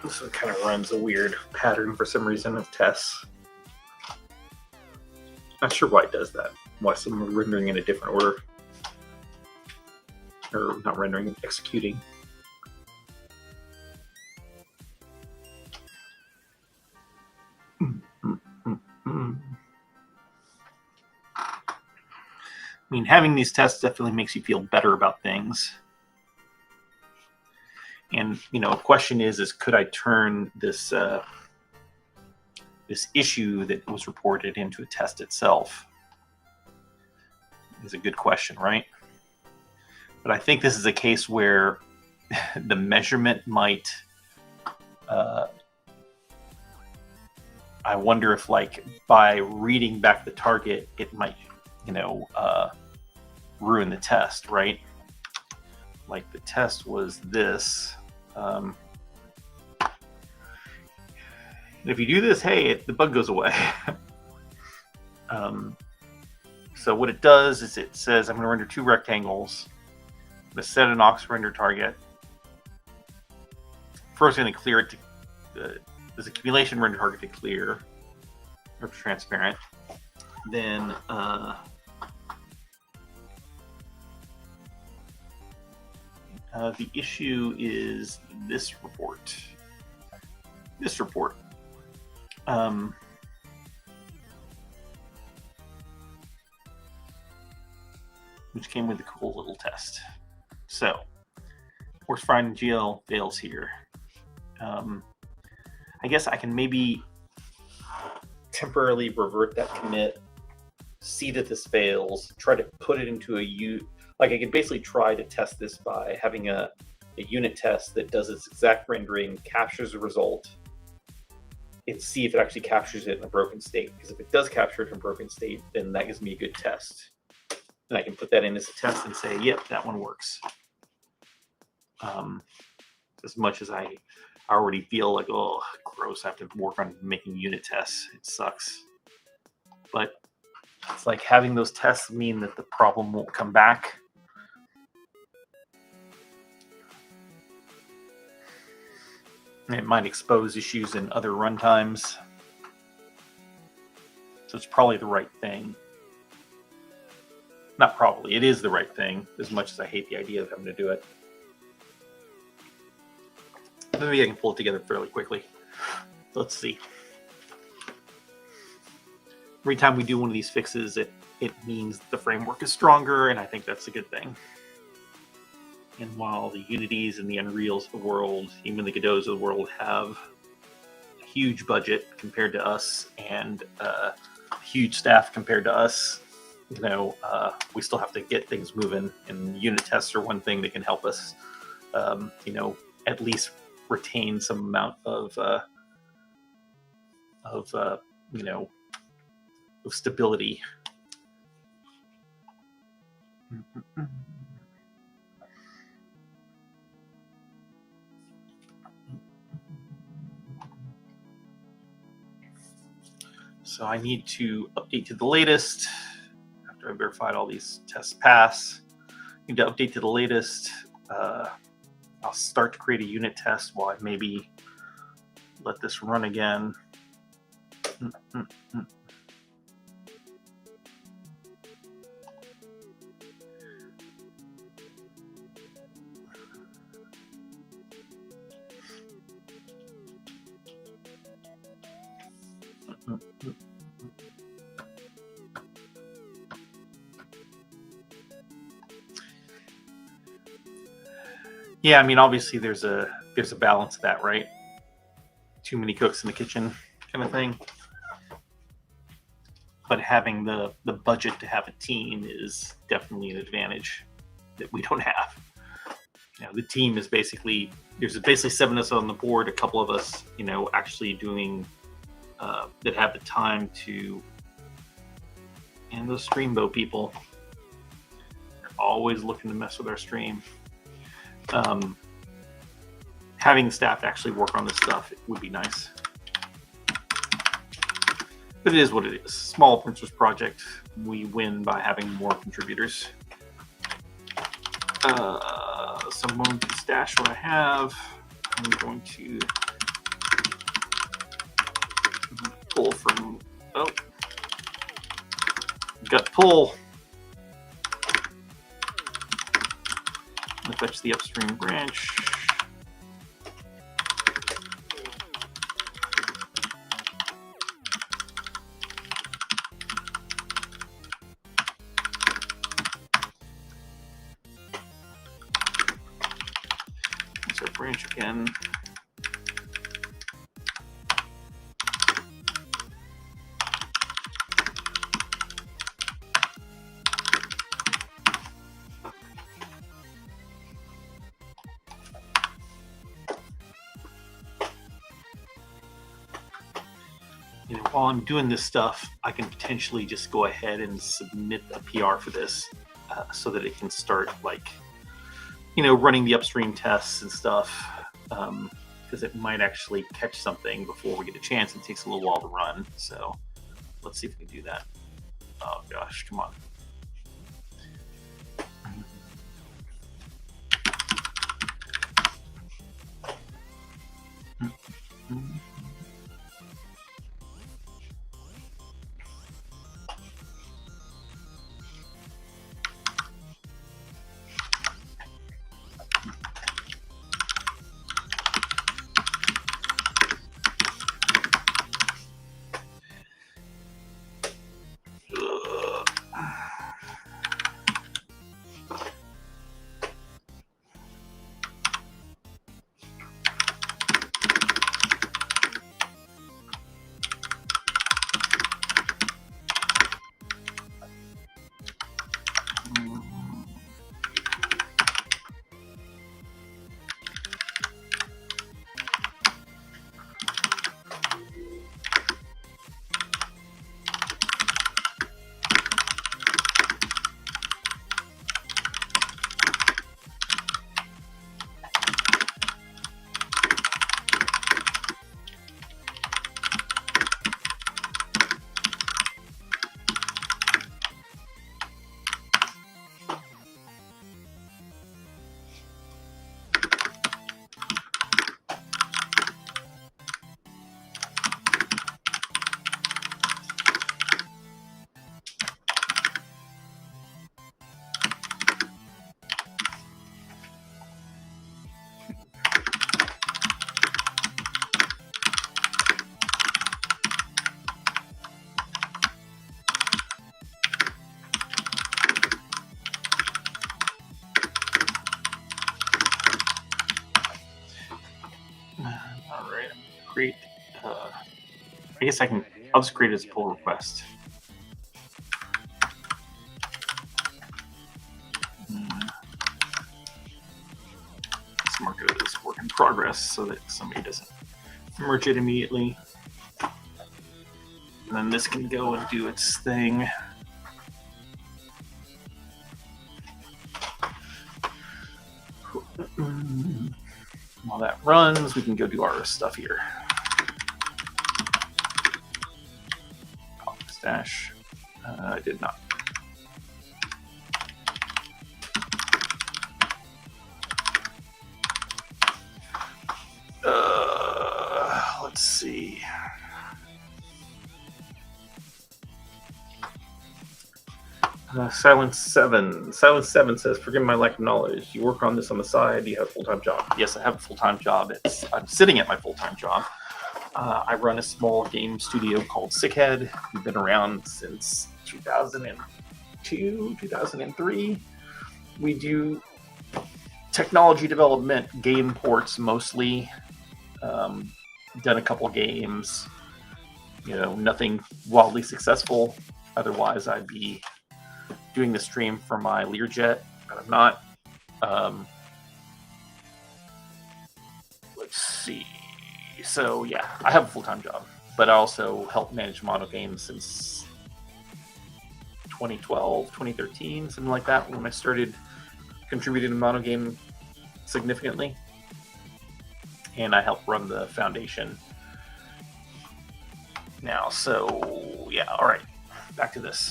This one kind of runs a weird pattern for some reason of tests. Not sure why it does that. Why some are rendering in a different order. Or not rendering, executing. I mean, having these tests definitely makes you feel better about things. And then, a question is could I turn this this issue that was reported into a test itself? Is a good question, right? But I think this is a case where the measurement might, I wonder if, like, by reading back the target, it might, ruin the test, right? Like, the test was this. If you do this, hey, the bug goes away. So what it does is it says, I'm going to render 2 rectangles. I'm going to set an aux render target. First, I'm going to clear it. There's accumulation render target to clear or transparent. Then the issue is this report. This report. Which came with a cool little test. So, horse frying GL fails here. I guess I can maybe temporarily revert that commit, see that this fails, try to put it into like I could basically try to test this by having a unit test that does its exact rendering, captures the result, and see if it actually captures it in a broken state. Because if it does capture it in a broken state, then that gives me a good test. And I can put that in as a test and say, yep, that one works. As much as I already feel like, oh, gross, I have to work on making unit tests. It sucks. But it's like having those tests mean that the problem won't come back. It might expose issues in other runtimes. So it's probably the right thing. Not probably, it is the right thing, as much as I hate the idea of having to do it. Maybe I can pull it together fairly quickly. Let's see. Every time we do one of these fixes, it means the framework is stronger, and I think that's a good thing. And while the Unities and the Unreals of the world, even the Godots of the world, have a huge budget compared to us and a huge staff compared to us, we still have to get things moving. And unit tests are one thing that can help us, at least retain some amount of stability. So I need to update to the latest after I verified all these tests pass. I need to update to the latest. I'll start to create a unit test while I maybe let this run again. Yeah, I mean, obviously there's a balance of that, right? Too many cooks in the kitchen kind of thing. But having the budget to have a team is definitely an advantage that we don't have. The team is basically, there's basically 7 of us on the board, a couple of us, actually doing, that have the time to, and those Streambo people are always looking to mess with our stream. Having the staff to actually work on this stuff, it would be nice. But it is what it is. Small Princess project. We win by having more contributors. Someone can stash what I have. I'm going to pull from, gut pull. I'm going to fetch the upstream branch. branch again. You know, while I'm doing this stuff, I can potentially just go ahead and submit a PR for this so that it can start, like, you know, running the upstream tests and stuff, because it might actually catch something before we get a chance. It takes a little while to run, so let's see if we can do that. Oh gosh, come on. All right, create. I guess I can. I'll just create it as a pull request. Let's mark it as work in progress so that somebody doesn't merge it immediately. And then this can go and do its thing. While that runs, we can go do our stuff here. Copy stash. I did not. Let's see. Silence 7. Silence 7 says, "Forgive my lack of knowledge. You work on this on the side. Do you have a full-time job?" Yes, I have a full-time job. I'm sitting at my full-time job. I run a small game studio called Sickhead. We've been around since 2002, 2003. We do technology development, game ports mostly. Done a couple games. You know, nothing wildly successful. Otherwise, I'd be doing the stream for my Learjet, but I'm not. Let's see. So yeah, I have a full-time job, but I also help manage MonoGame since 2012, 2013, something like that, when I started contributing to MonoGame significantly. And I help run the foundation now. So yeah, all right, back to this.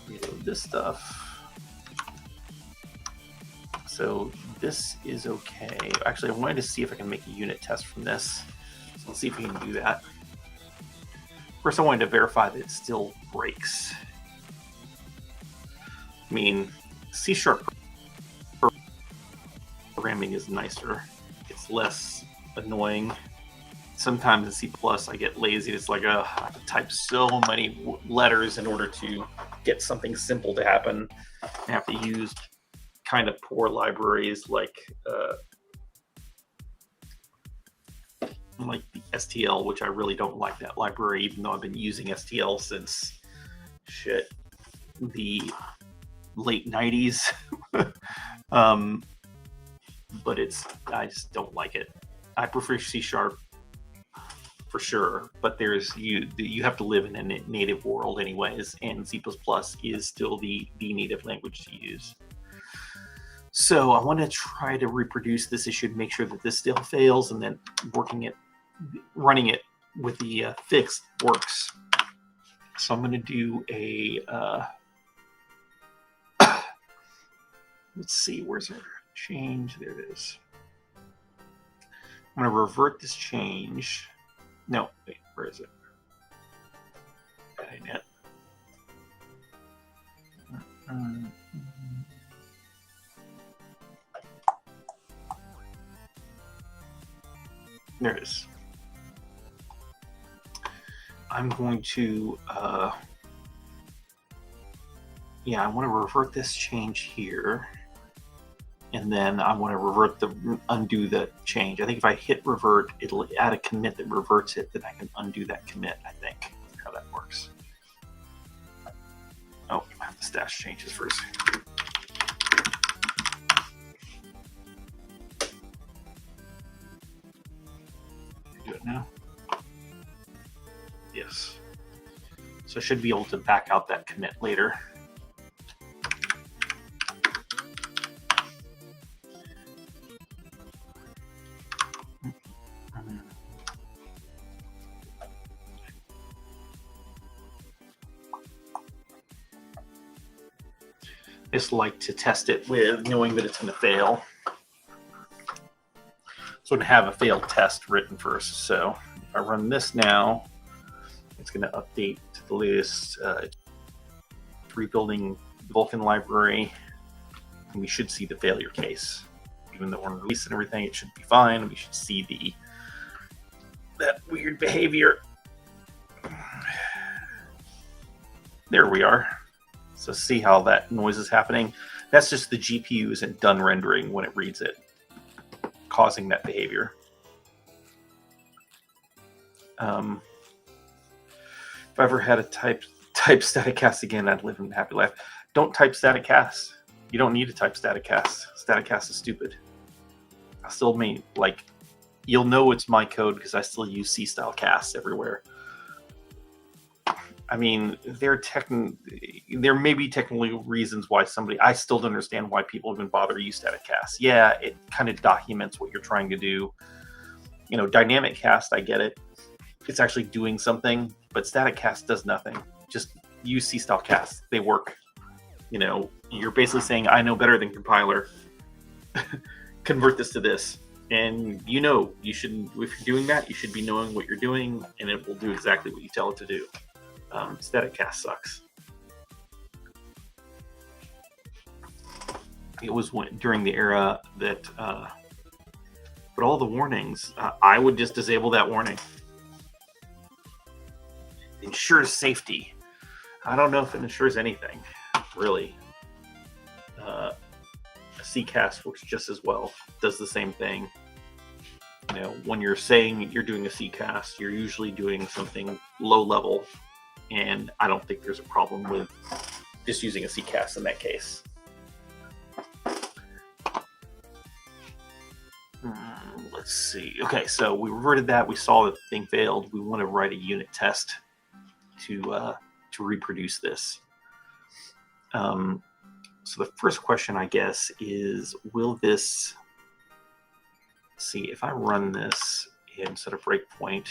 Reload this stuff. So this is okay. Actually, I wanted to see if I can make a unit test from this. So let's see if we can do that. First, I wanted to verify that it still breaks. I mean, C# programming is nicer. It's less annoying. Sometimes in C+, I get lazy. It's like, I have to type so many letters in order to get something simple to happen. I have to use kind of poor libraries like like the STL, which I really don't like that library, even though I've been using STL since the late 90s. But I just don't like it. I prefer C# for sure, but you have to live in a native world anyways, and C++ is still the native language to use. So I want to try to reproduce this issue to make sure that this still fails, and then running it with the fix works. So I'm going to do a let's see, where's our change? There it is. I'm going to revert this change. No, wait, where is it? .NET. There it is. I'm going to, I want to revert this change here. And then I want to undo the change. I think if I hit revert, it'll add a commit that reverts it, then I can undo that commit, I think. That's how that works. Oh, I have to stash changes first. Do it now. Yes. So I should be able to back out that commit later. I just like to test it with knowing that it's going to fail. So to have a failed test written first. So if I run this now, it's going to update to the latest rebuilding Vulkan library, and we should see the failure case. Even though we're releasing everything, it should be fine. We should see that weird behavior. There we are. So see how that noise is happening? That's just the GPU isn't done rendering when it reads it, causing that behavior. If I ever had to type static cast again, I'd live in a happy life. Don't type static cast. You don't need to type static cast. Static cast is stupid. I still mean, like, you'll know it's my code because I still use C-style casts everywhere. I mean, there may be technical reasons why I still don't understand why people even bother to use static cast. Yeah, it kind of documents what you're trying to do. You know, dynamic cast, I get it. It's actually doing something, but static cast does nothing. Just use C-style casts. They work. You know, you're basically saying, I know better than compiler. Convert this to this. And you shouldn't, if you're doing that, you should be knowing what you're doing, and it will do exactly what you tell it to do. Static cast sucks. It was during the era that but all the warnings, I would just disable that warning. Ensures safety. I don't know if it ensures anything, really. A CCast works just as well. Does the same thing. You know, when you're saying you're doing a CCast, you're usually doing something low level, and I don't think there's a problem with just using a CCast in that case. Let's see. Okay, so we reverted that. We saw that the thing failed. We want to write a unit test to reproduce this. So the first question, I guess, is will this... Let's see, if I run this and set a breakpoint,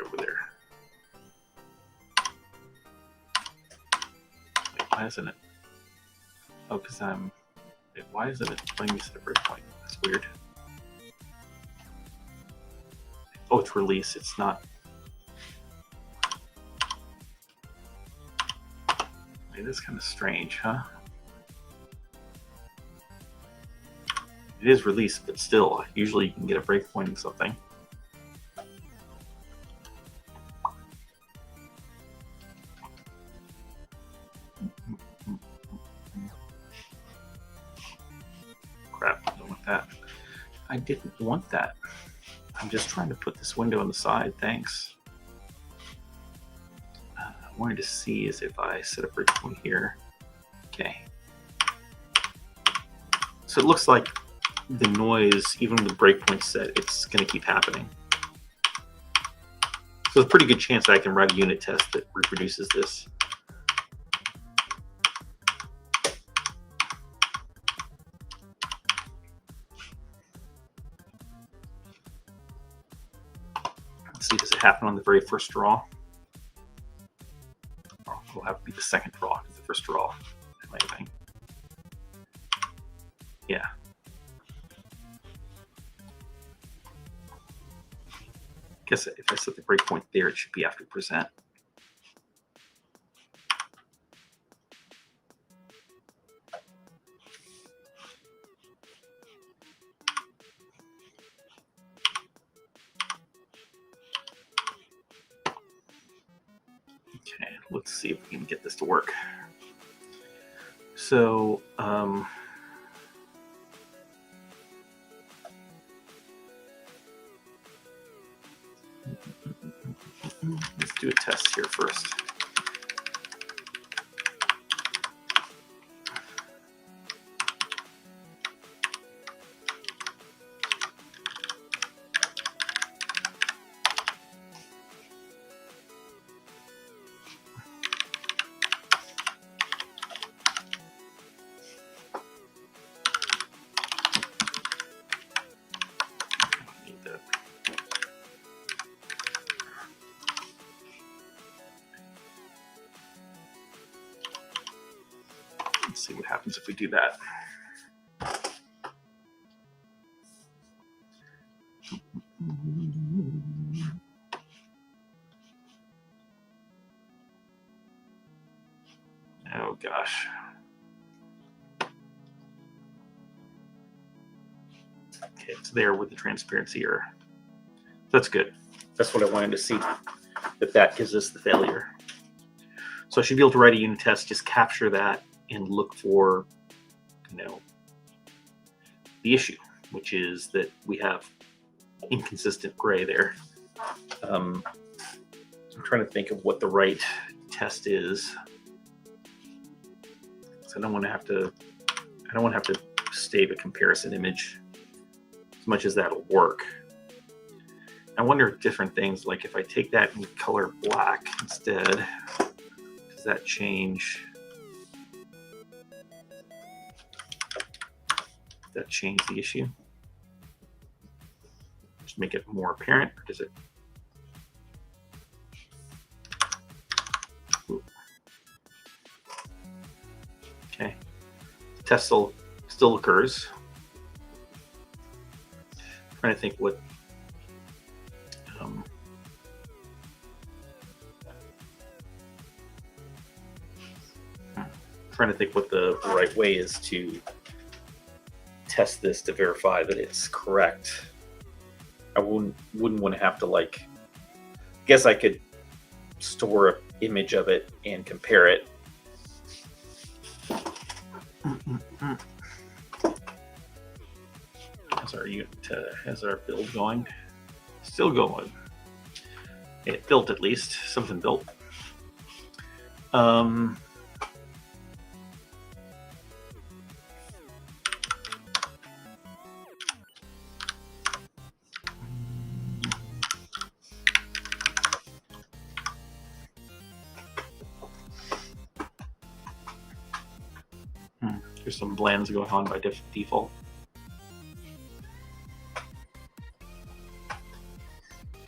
over there. Wait, why isn't it? Oh, because why isn't it letting me set a breakpoint? That's weird. Oh, it's release. It's not. It is kind of strange, huh? It is released, but still, usually you can get a breakpoint in something. that. I didn't want that. I'm just trying to put this window on the side. Thanks. I wanted to see is if I set a breakpoint here. Okay. So it looks like the noise, even with the breakpoint set, it's going to keep happening. So there's a pretty good chance that I can write a unit test that reproduces this. Let's see, does it happen on the very first draw? Oh, it'll have to be the second draw, because the first draw, anything. Yeah. I guess if I set the breakpoint there, it should be after present. Okay, let's see if we can get this to work. So, let's do a test here first. Let's see what happens if we do that. Oh gosh. Okay, it's there with the transparency error. That's good. That's what I wanted to see, that gives us the failure. So I should be able to write a unit test, just capture that and look for, the issue, which is that we have inconsistent gray there. I'm trying to think of what the right test is. So I don't want to have to stave a comparison image, as much as that'll work. I wonder if different things, like if I take that and color black instead, does that change? Does that change the issue? Just make it more apparent, or does it? Ooh. Okay, the test still occurs. I'm trying to think what. Trying to think what the right way is to test this to verify that it's correct. I wouldn't want to have to, like, I guess I could store an image of it and compare it. How's our build going? Still going. It built, at least something built. There's some blends going on by default.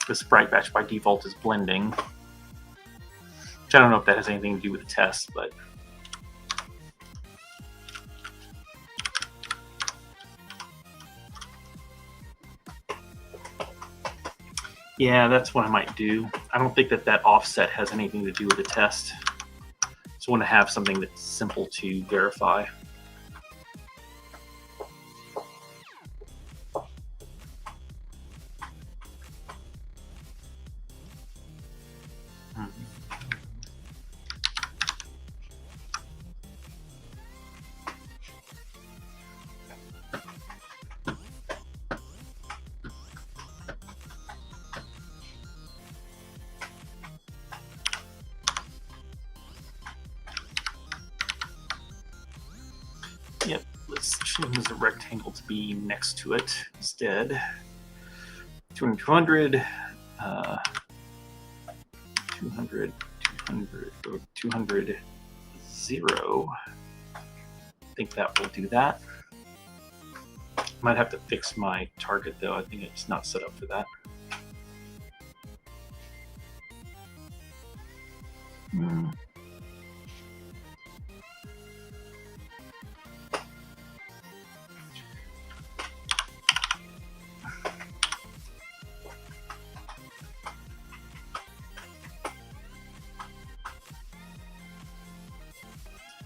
The sprite batch by default is blending, which I don't know if that has anything to do with the test, but yeah, that's what I might do. I don't think that offset has anything to do with the test. Just want to have something that's simple to verify. Should use a rectangle to be next to it instead. 200, 200, 200, 200, 200, 0. I think that will do that. Might have to fix my target though. I think it's not set up for that.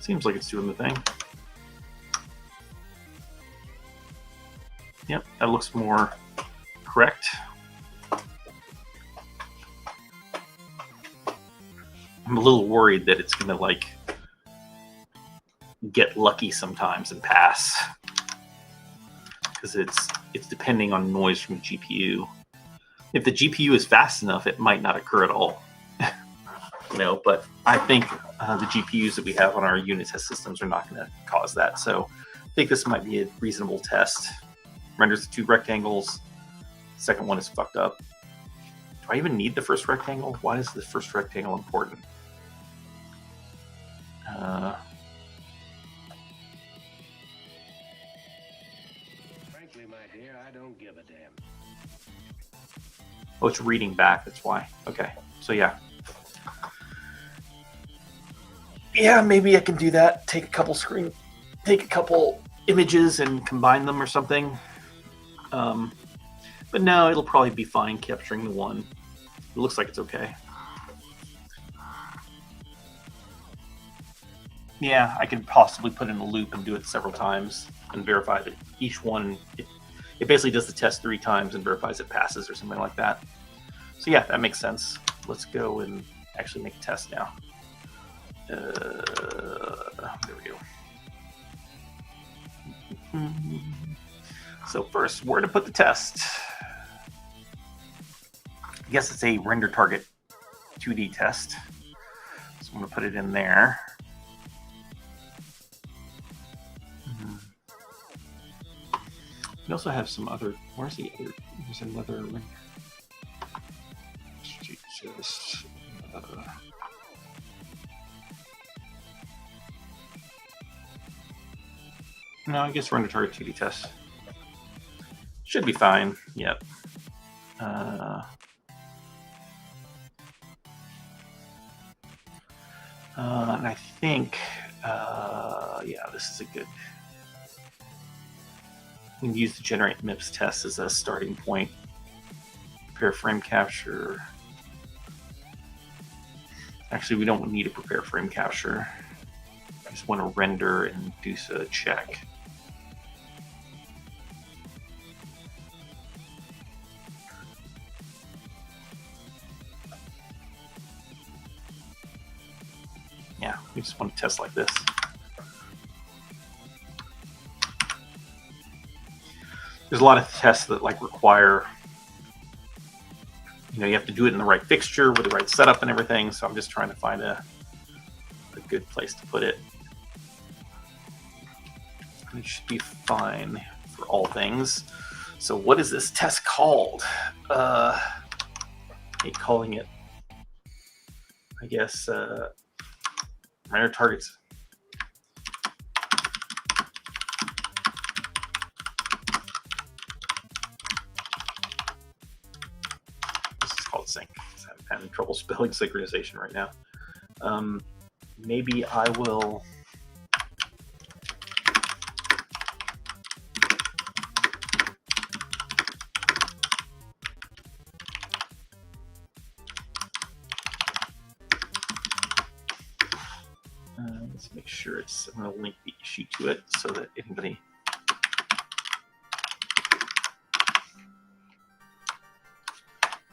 Seems like it's doing the thing. Yep, that looks more correct. I'm a little worried that it's gonna like get lucky sometimes and pass, because it's depending on noise from the GPU. If the GPU is fast enough, it might not occur at all. You know, but I think the GPUs that we have on our unit test systems are not going to cause that. So I think this might be a reasonable test. Renders the 2 rectangles. Second one is fucked up. Do I even need the first rectangle? Why is the first rectangle important? Frankly, my dear, I don't give a damn. Oh, it's reading back. That's why. Okay. So yeah. Yeah, maybe I can do that. Take a couple images and combine them or something. But no, it'll probably be fine capturing the one. It looks like it's okay. Yeah, I could possibly put in a loop and do it several times and verify that each one, it basically does the test 3 times and verifies it passes or something like that. So yeah, that makes sense. Let's go and actually make a test now. There we go. So first, where to put the test? I guess it's a render target 2D test. So I'm going to put it in there. We also have some other. Where's the other? There's another render. Just. No, I guess render target 2D test. Should be fine. Yep. And I think, yeah, this is a good. We can use the generate MIPS test as a starting point. Prepare frame capture. Actually, we don't need to prepare frame capture. I just want to render and do a check. Yeah, we just want to test like this. There's a lot of tests that like require, you know, you have to do it in the right fixture with the right setup and everything. So I'm just trying to find a good place to put it. It should be fine for all things. So what is this test called? I hate calling it, I guess, render targets. This is called sync. I'm having trouble spelling synchronization right now. Maybe I will. Let's make sure it's. I'm going to link the issue to it so that anybody.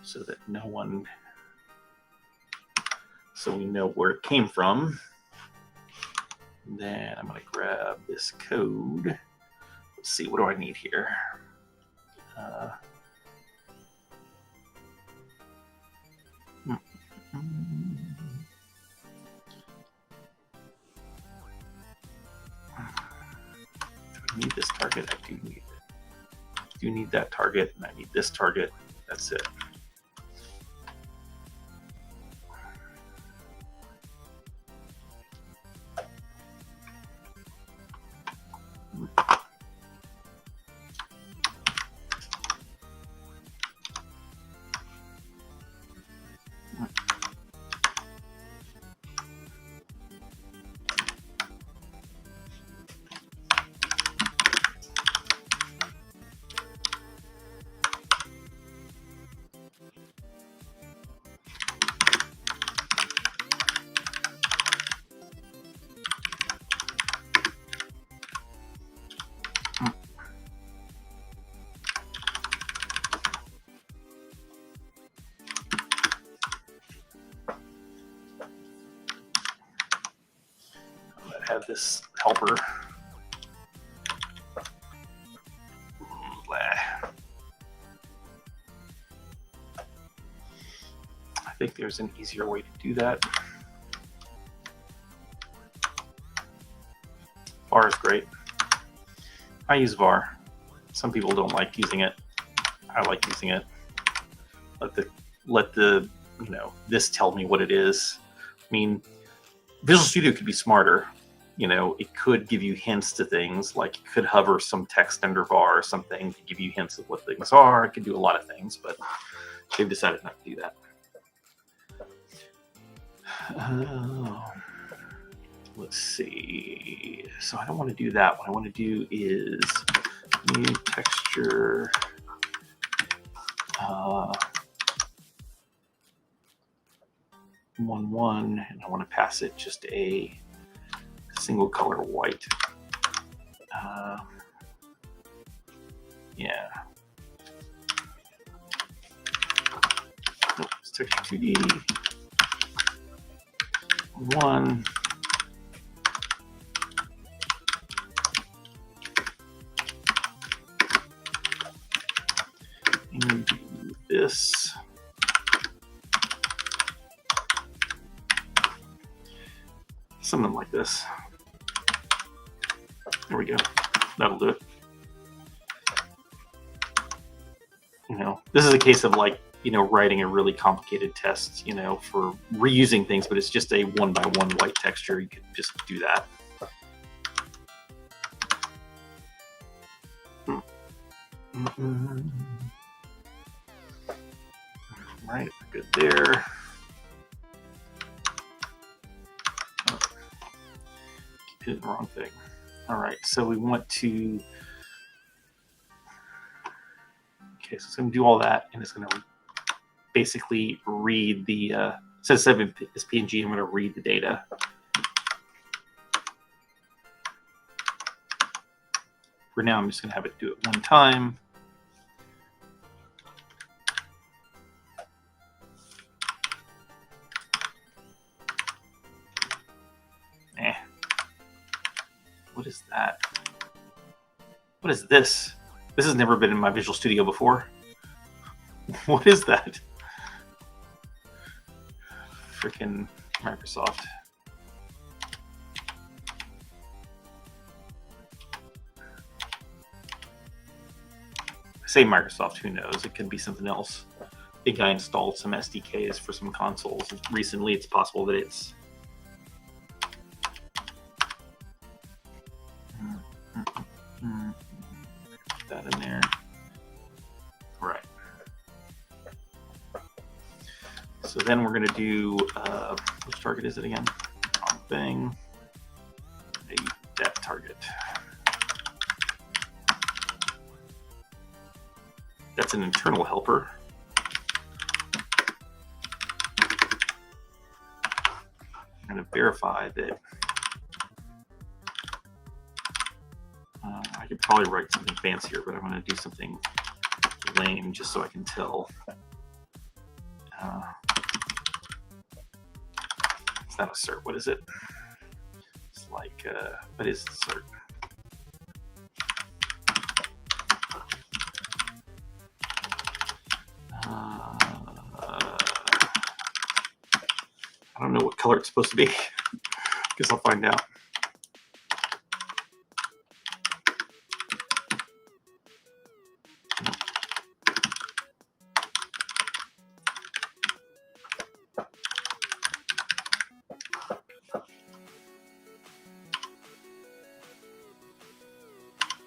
So that no one. So we know where it came from. Then I'm going to grab this code. Let's see, what do I need here? need this target. I do need that target, and I need this target. That's it. Have this helper. I think there's an easier way to do that. var is great. I use var. Some people don't like using it. I like using it. Let the this tell me what it is. I mean, Visual Studio could be smarter. It could give you hints to things, like it could hover some text under var or something to give you hints of what things are. It could do a lot of things, but they've decided not to do that. Let's see. So I don't want to do that. What I want to do is new texture. 1, and I want to pass it just a single color white. Yeah. Nope, it's texture 2D. 1. And do this. Something like this. There we go. That'll do it. This is a case of writing a really complicated test, for reusing things, but it's just a 1-by-1 white texture. You could just do that. Right, good there. Keep hitting the wrong thing. All right, so we want to. Okay, so it's going to do all that, and it's going to basically read the. Instead of saving this PNG, I'm going to read the data. For now, I'm just going to have it do it one time. What is that? What is this? This has never been in my Visual Studio before. What is that? Freaking Microsoft. I say Microsoft, who knows? It could be something else. I think I installed some SDKs for some consoles recently. It's possible that it's that in there. Right. So then we're going to do, which target is it again? Wrong thing. That target. That's an internal helper. I'm going to verify that. I could probably write something fancier, but I'm going to do something lame just so I can tell. It's not assert. What is it? It's like, what is assert? I don't know what color it's supposed to be. Guess I'll find out.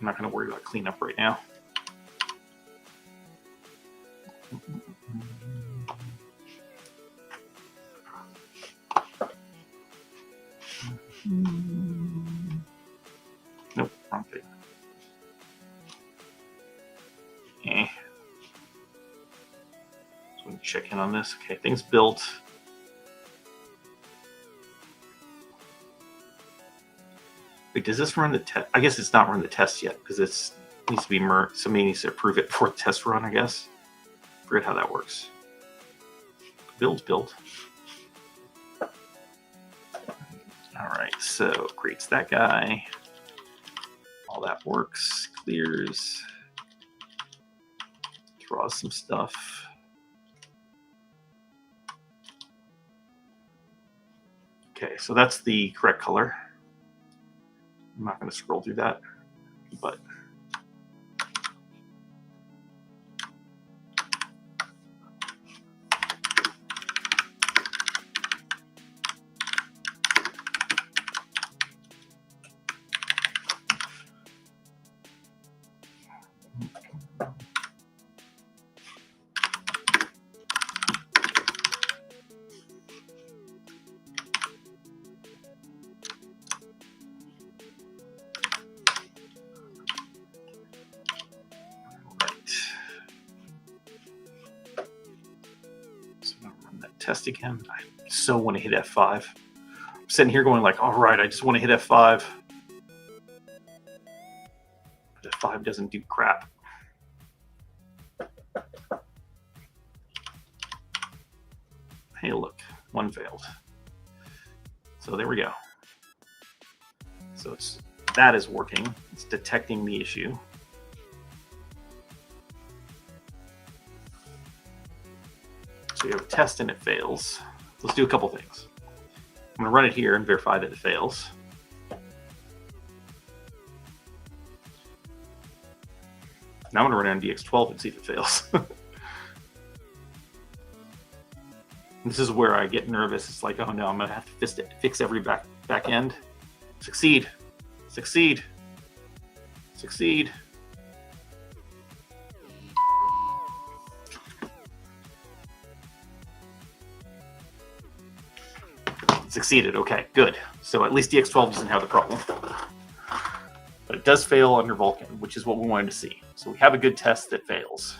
I'm not going to worry about cleanup right now. Nope, wrong thing. So we can check in on this. Okay, things built. Wait, does this run the test? I guess it's not run the test yet because it needs to be merged. Somebody needs to approve it before the test run, I guess. Forget how that works. Build. All right, so creates that guy. All that works, clears, draws some stuff. Okay, so that's the correct color. I'm not going to scroll through that, but test again. I so want to hit F5. I'm sitting here going like, all right, I just want to hit F5. But F5 doesn't do crap. Hey, look, one failed. So there we go. So that is working. It's detecting the issue. So you have a test and it fails. Let's do a couple things. I'm going to run it here and verify that it fails. Now I'm going to run it on DX12 and see if it fails. This is where I get nervous. It's like, oh no, I'm going to have to fix every back end. Succeed. Succeed. Succeed. Succeeded. Okay, good. So at least DX12 doesn't have the problem. But it does fail under Vulkan, which is what we wanted to see. So we have a good test that fails.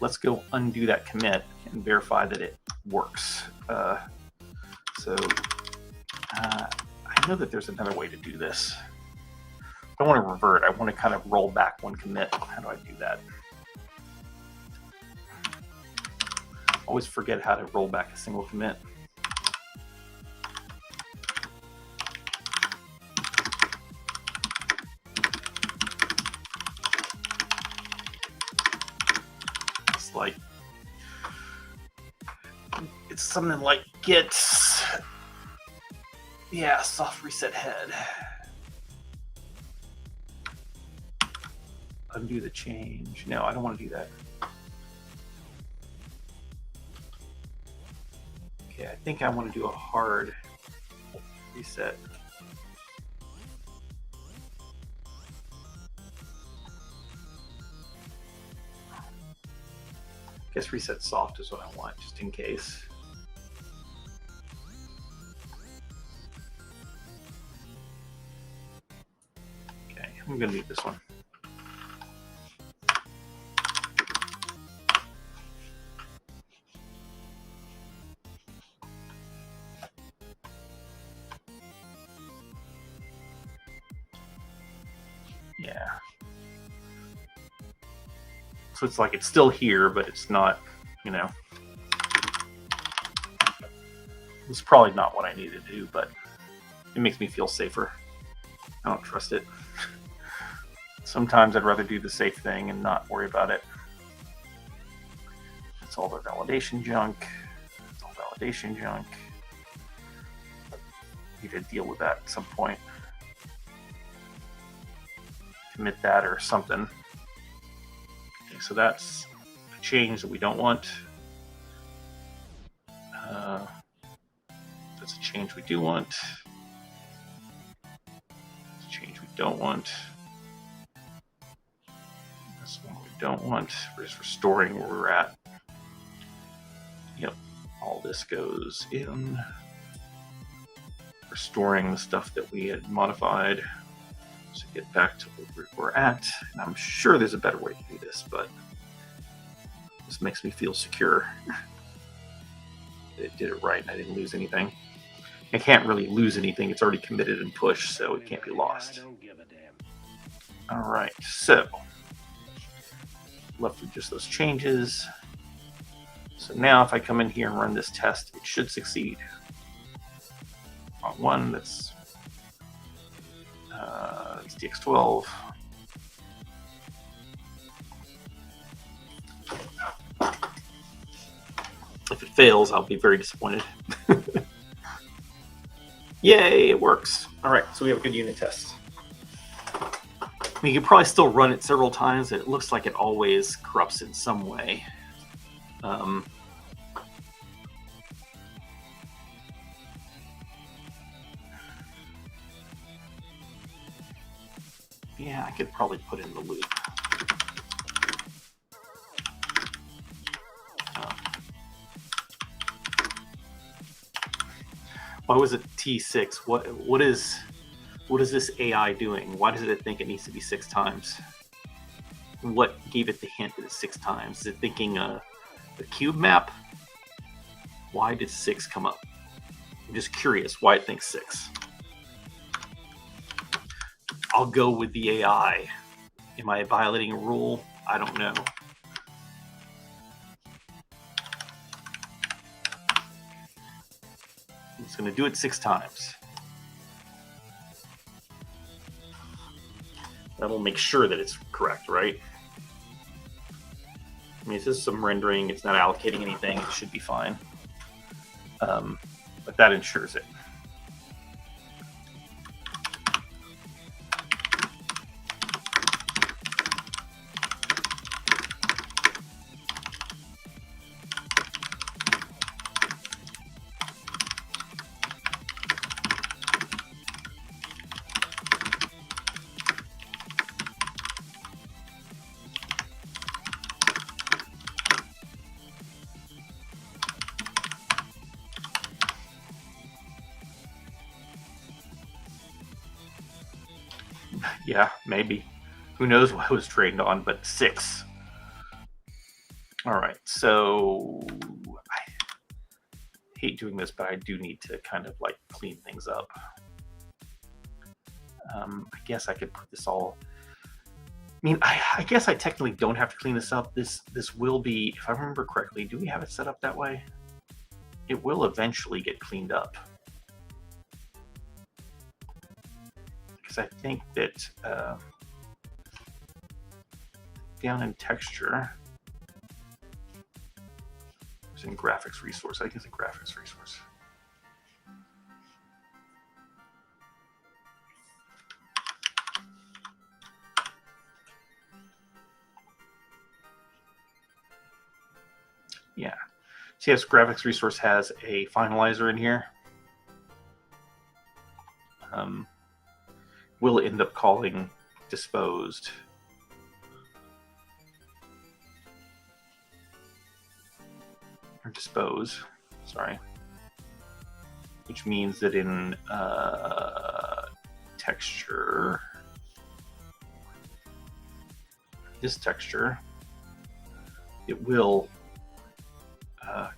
Let's go undo that commit and verify that it works. I know that there's another way to do this. I don't want to revert. I want to kind of roll back one commit. How do I do that? Always forget how to roll back a single commit. It's something like git, yeah, soft reset head. Undo the change. No, I don't want to do that. Okay, I think I want to do a hard reset. I guess reset soft is what I want, just in case. Okay, I'm going to need this one. Yeah. So it's like it's still here, but it's not, you know. It's probably not what I need to do, but it makes me feel safer. I don't trust it. Sometimes I'd rather do the safe thing and not worry about it. That's all the validation junk. That's all validation junk. Need to deal with that at some point. Commit that or something. Okay, so that's a change that we don't want. That's a change change we do want. This change we don't want. This one we don't want. We're just restoring where we're at. Yep, all this goes in. Restoring the stuff that we had modified. So get back to where we're at. And I'm sure there's a better way to do this, but this makes me feel secure. It did it right and I didn't lose anything. I can't really lose anything. It's already committed and pushed, so it can't be lost. All right, so left with just those changes. So now if I come in here and run this test, it should succeed. On one, that's DX12. If it fails, I'll be very disappointed. Yay, it works. All right, so we have a good unit test. You can probably still run it several times. It looks like it always corrupts in some way. Yeah, I could probably put in the loop. Why was it T6? What is this AI doing? Why does it think it needs to be 6 times? What gave it the hint that it's 6 times? Is it thinking a cube map? Why did 6 come up? I'm just curious why it thinks 6. I'll go with the AI. Am I violating a rule? I don't know. It's going to do it 6 times. That'll make sure that it's correct, right? I mean, it's just some rendering. It's not allocating anything. It should be fine. But that ensures it. Yeah, maybe. Who knows what I was trained on, but 6. All right, so I hate doing this, but I do need to kind of like clean things up. I guess I could put this all. I mean, I guess I technically don't have to clean this up. This will be, if I remember correctly, do we have it set up that way? It will eventually get cleaned up. Because I think that down in texture, it's in graphics resource. I think it's a graphics resource. Yeah. See, this graphics resource has a finalizer in here. We'll end up calling disposed. Or dispose, sorry. Which means that in texture, this texture, it will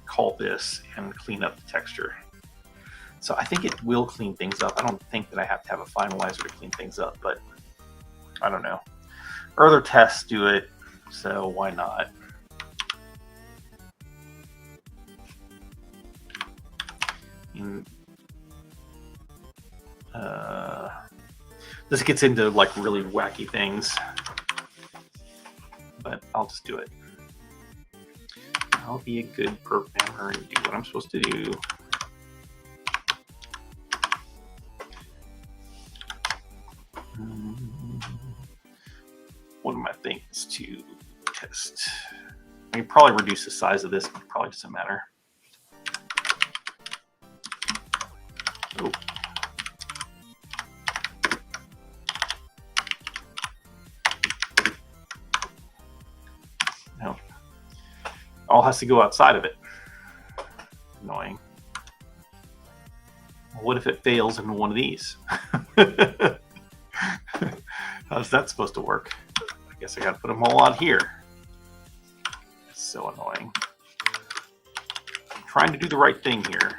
call this and clean up the texture. So I think it will clean things up. I don't think that I have to have a finalizer to clean things up, but I don't know. Our other tests do it, so why not? This gets into like really wacky things, but I'll just do it. I'll be a good programmer and do what I'm supposed to do. What are my things to test? I can probably reduce the size of this, but it probably doesn't matter. all has to go outside of it. Annoying. What if it fails in one of these? How's that supposed to work? I guess I gotta put them all out here. It's so annoying. I'm trying to do the right thing here.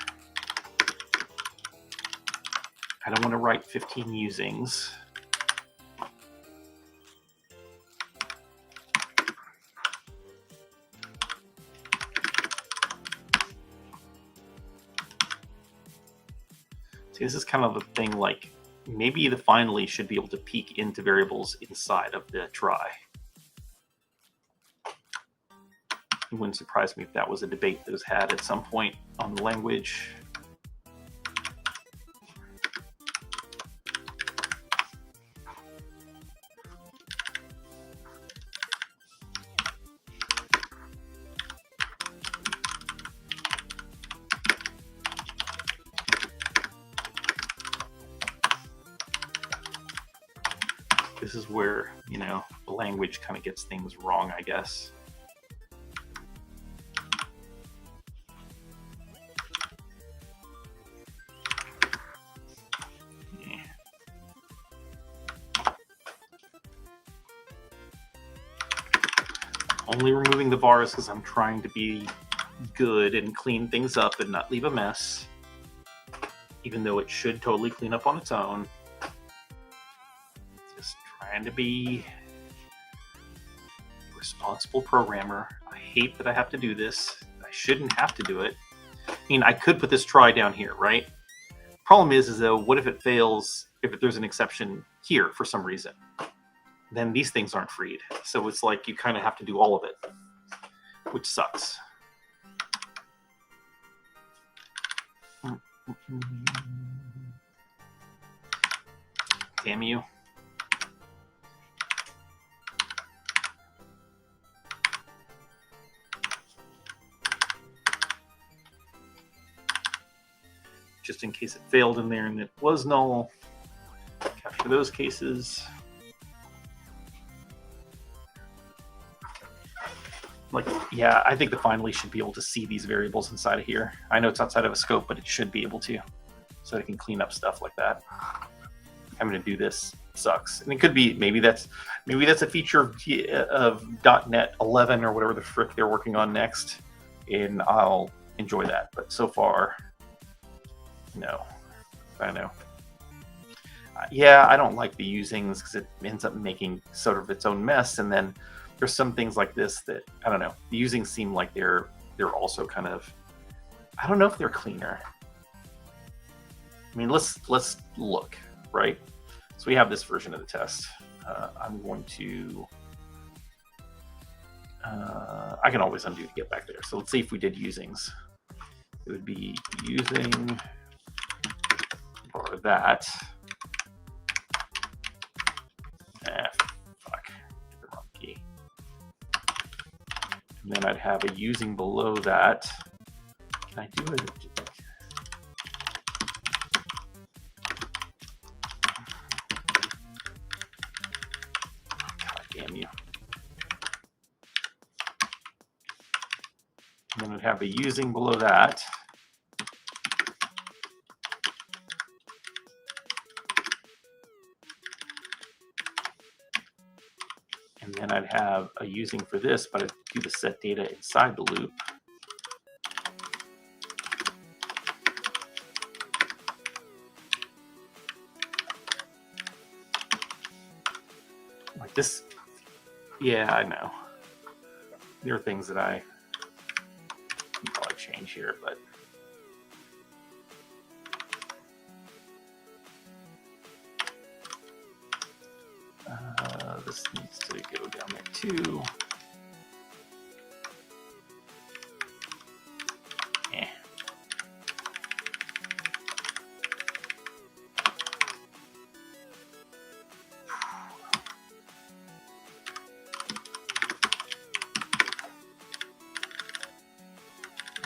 I don't want to write 15 usings. See, this is kind of the thing, like, maybe the finally should be able to peek into variables inside of the try. It wouldn't surprise me if that was a debate that was had at some point on the language. This is where, you know, the language kind of gets things wrong, I guess. Yeah. Only removing the vars because I'm trying to be good and clean things up and not leave a mess, even though it should totally clean up on its own. Just trying to be a responsible programmer. I hate that I have to do this. I shouldn't have to do it. I mean, I could put this try down here, right? Problem is though, what if it fails, if there's an exception here for some reason? Then these things aren't freed. So it's like you kind of have to do all of it, which sucks. Damn you. Just in case it failed in there and it was null. Capture those cases. Like, yeah, I think the finally should be able to see these variables inside of here. I know it's outside of a scope, but it should be able to, so it can clean up stuff like that. Having to do this sucks, and it could be maybe that's a feature of .NET 11 or whatever the frick they're working on next, and I'll enjoy that. But so far, no. I don't know. Yeah, I don't like the usings because it ends up making sort of its own mess, and then there's some things like this that, I don't know, the usings seem like they're also kind of, I don't know if they're cleaner. I mean, let's look, right? So we have this version of the test. I'm going to, I can always undo to get back there. So let's see if we did usings. It would be using or that. Fuck, the wrong key. And then I'd have a using below that. Can I do it? God damn you. And then I'd have a using below that. And then I'd have a using for this, but I'd do the set data inside the loop. Like this. Yeah, I know. There are things that I can probably change here, but this needs to go down there too. Eh.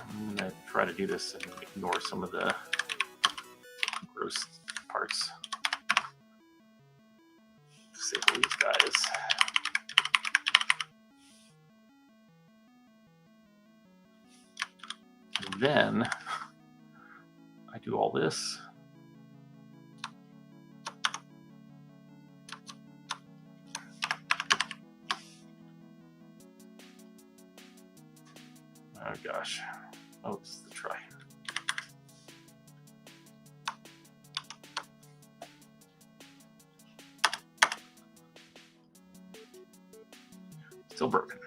I'm gonna try to do this and ignore some of the gross parts. Disable these guys. then I do all this. Oh gosh. Oh, this is the try. Still broken.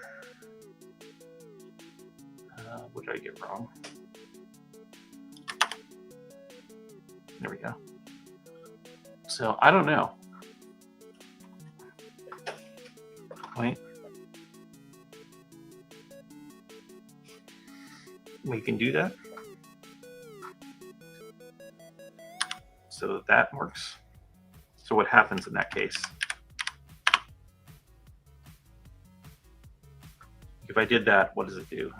What did I get wrong? There we go. So I don't know. Wait. We can do that. So that works. So what happens in that case? If I did that, what does it do?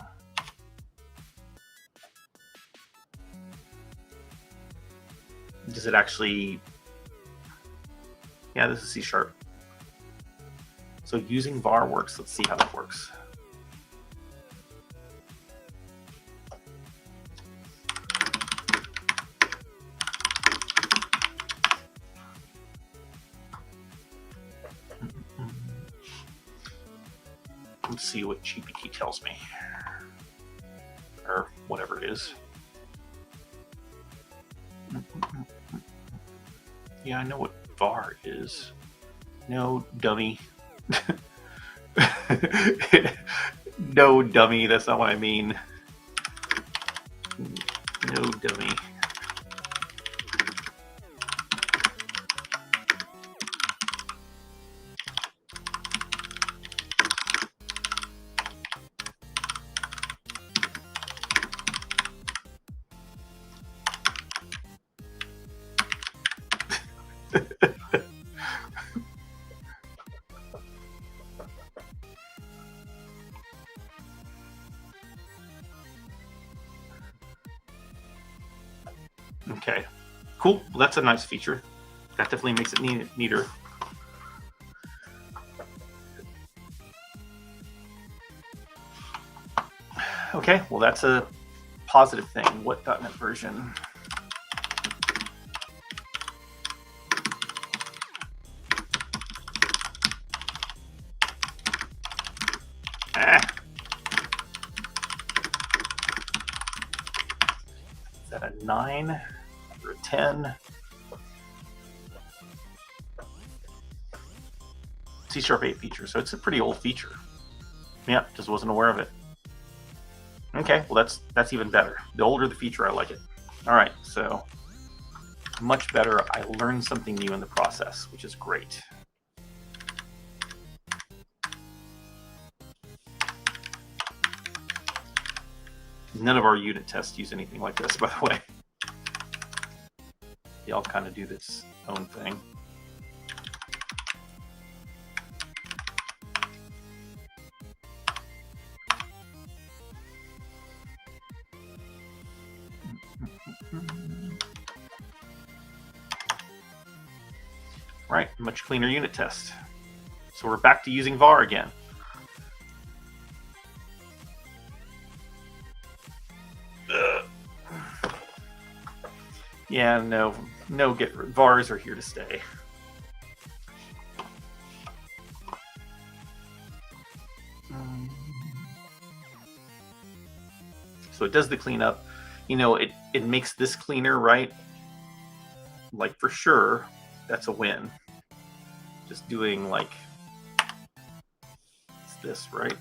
Does it actually... Yeah, this is C#. So using var works. Let's see how that works. Let's see what GPT tells me, or whatever it is. Yeah, I know what var is. No, dummy. No, dummy, that's not what I mean. No, dummy. Okay, cool. Well, that's a nice feature. That definitely makes it neater. Okay, well, that's a positive thing. What .NET version? Is that a 9 or a 10? C#8 feature, so it's a pretty old feature. Yeah, just wasn't aware of it. Okay, well that's even better. The older the feature, I like it. All right, so much better. I learned something new in the process, which is great. None of our unit tests use anything like this, by the way. They all kind of do this own thing. Right, much cleaner unit test. So we're back to using var again. Yeah, no, vars are here to stay. So it does the cleanup. You know, it makes this cleaner, right? Like for sure, that's a win. Just doing like it's this, right?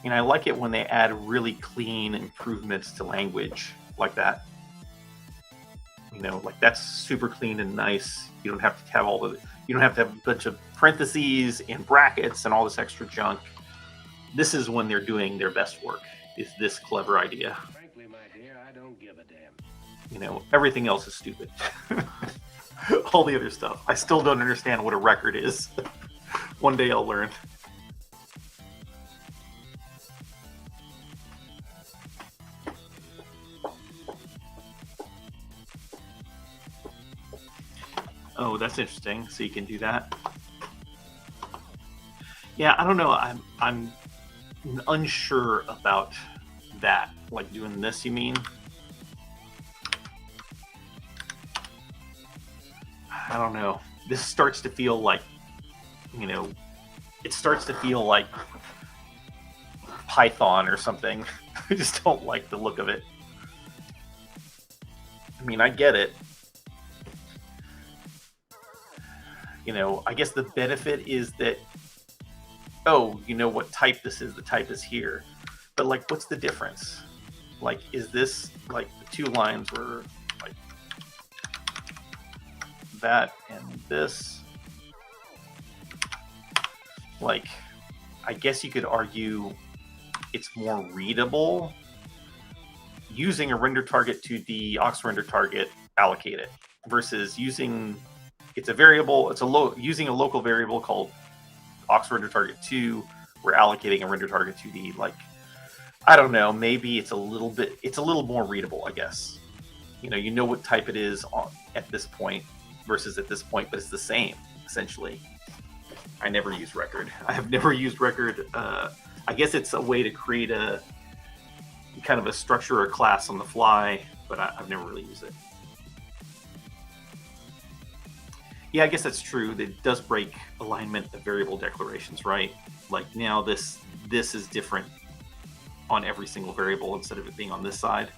And I like it when they add really clean improvements to language like that. You know, like that's super clean and nice. You don't have to have you don't have to have a bunch of parentheses and brackets and all this extra junk. This is when they're doing their best work, is this clever idea. Frankly, my dear, I don't give a damn. You know, everything else is stupid. All the other stuff. I still don't understand what a record is. One day I'll learn. Oh, that's interesting. So you can do that. Yeah, I don't know. I'm unsure about that. Like doing this, you mean? I don't know. This starts to feel like, you know, it starts to feel like Python or something. I just don't like the look of it. I mean, I get it. You know, I guess the benefit is that, oh, you know what type this is. The type is here. But, like, what's the difference? Like, is this, like, the two lines were, like, that and this? Like, I guess you could argue it's more readable using a render target to the aux render target allocated versus using it's a variable, using a local variable called aux render target 2, we're allocating a render target to the, like, I don't know, maybe it's a little more readable, I guess. You know what type it is at this point versus at this point, but it's the same essentially. I never use record. I have never used record. I guess it's a way to create a kind of a structure or class on the fly, but I've never really used it. Yeah, I guess that's true. It does break alignment of variable declarations, right? Like now this is different on every single variable instead of it being on this side.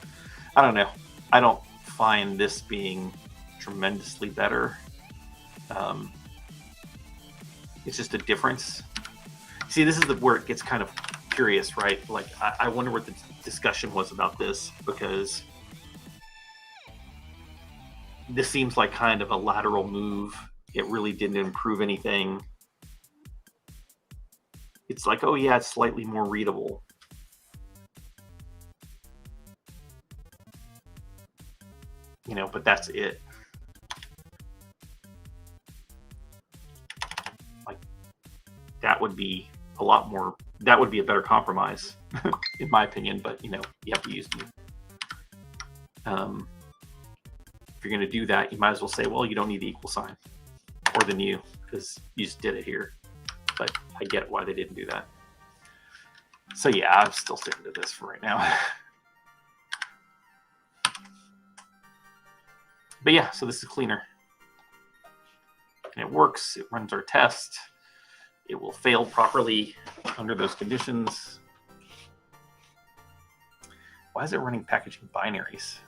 I don't know. I don't find this being tremendously better. It's just a difference. See, this is where it gets kind of curious, right? Like, I wonder what the discussion was about this, because this seems like kind of a lateral move. It really didn't improve anything. It's like, oh yeah, it's slightly more readable. You know, but that's it. Like, that would be a lot more, that would be a better compromise, in my opinion, but, you know, you have to use me. If you're going to do that, you might as well say, well, you don't need the equal sign or the new, because you just did it here. But I get why they didn't do that. So yeah, I'm still sticking to this for right now. But yeah, so this is cleaner. And it works. It runs our test. It will fail properly under those conditions. Why is it running packaging binaries?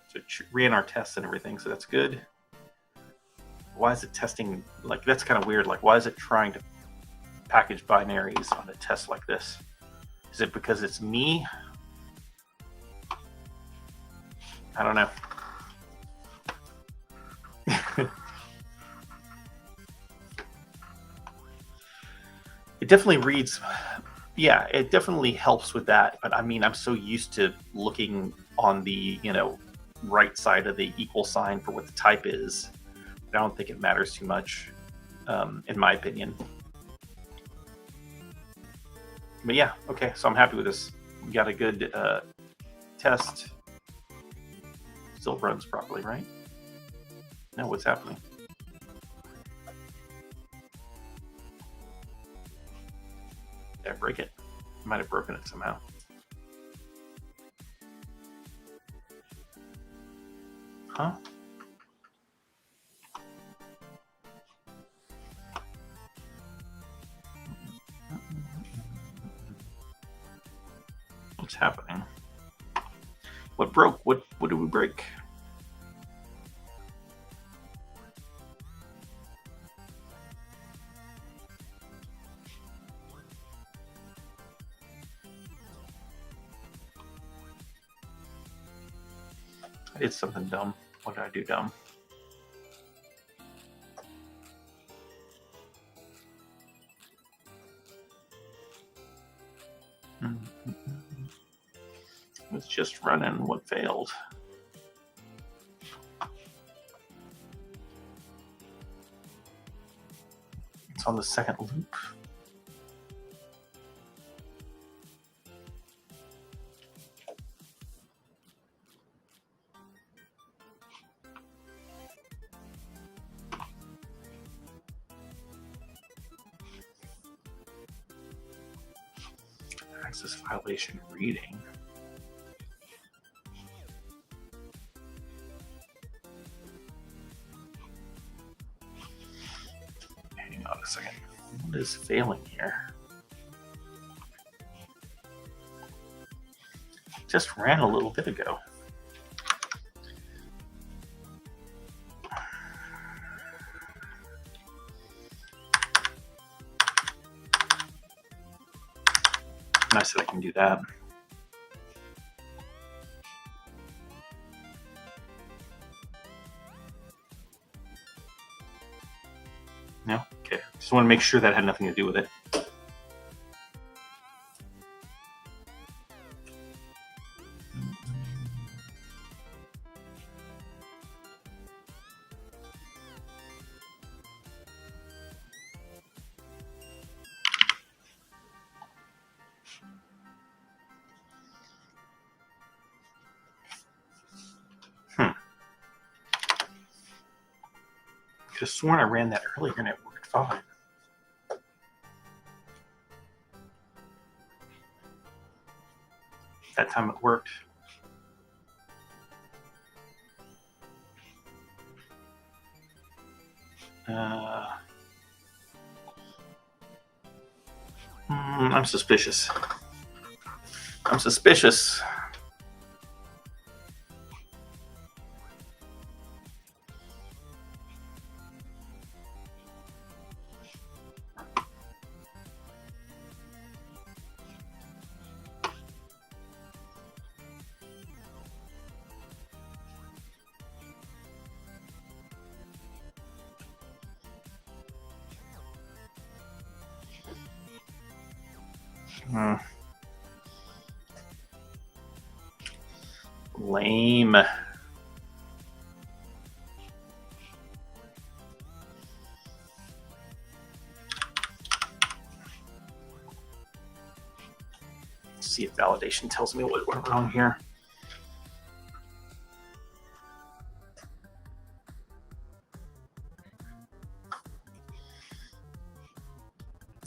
So it ran our tests and everything, so that's good. Why is it testing, like, that's kind of weird. Like, why is it trying to package binaries on a test like this? Is it because it's me? I don't know. It definitely reads, yeah, it definitely helps with that. But I mean, I'm so used to looking on the, you know, right side of the equal sign for what the type is. I don't think it matters too much, in my opinion. But yeah, okay, so I'm happy with this. We got a good test. Still runs properly, right? No, what's happening? Did I break it? I might have broken it somehow. Huh? What's happening? What broke? What did we break? I did something dumb. What did I do dumb? It's just running what failed. It's on the second loop. access violation reading. Hang on a second. What is failing here? Just ran a little bit ago. Nice that I can do that. No? Okay. Just want to make sure that had nothing to do with it. Could have sworn I ran that earlier and it worked fine. That time it worked. I'm suspicious. I'm suspicious. Lame. Let's see if validation tells me what went wrong here.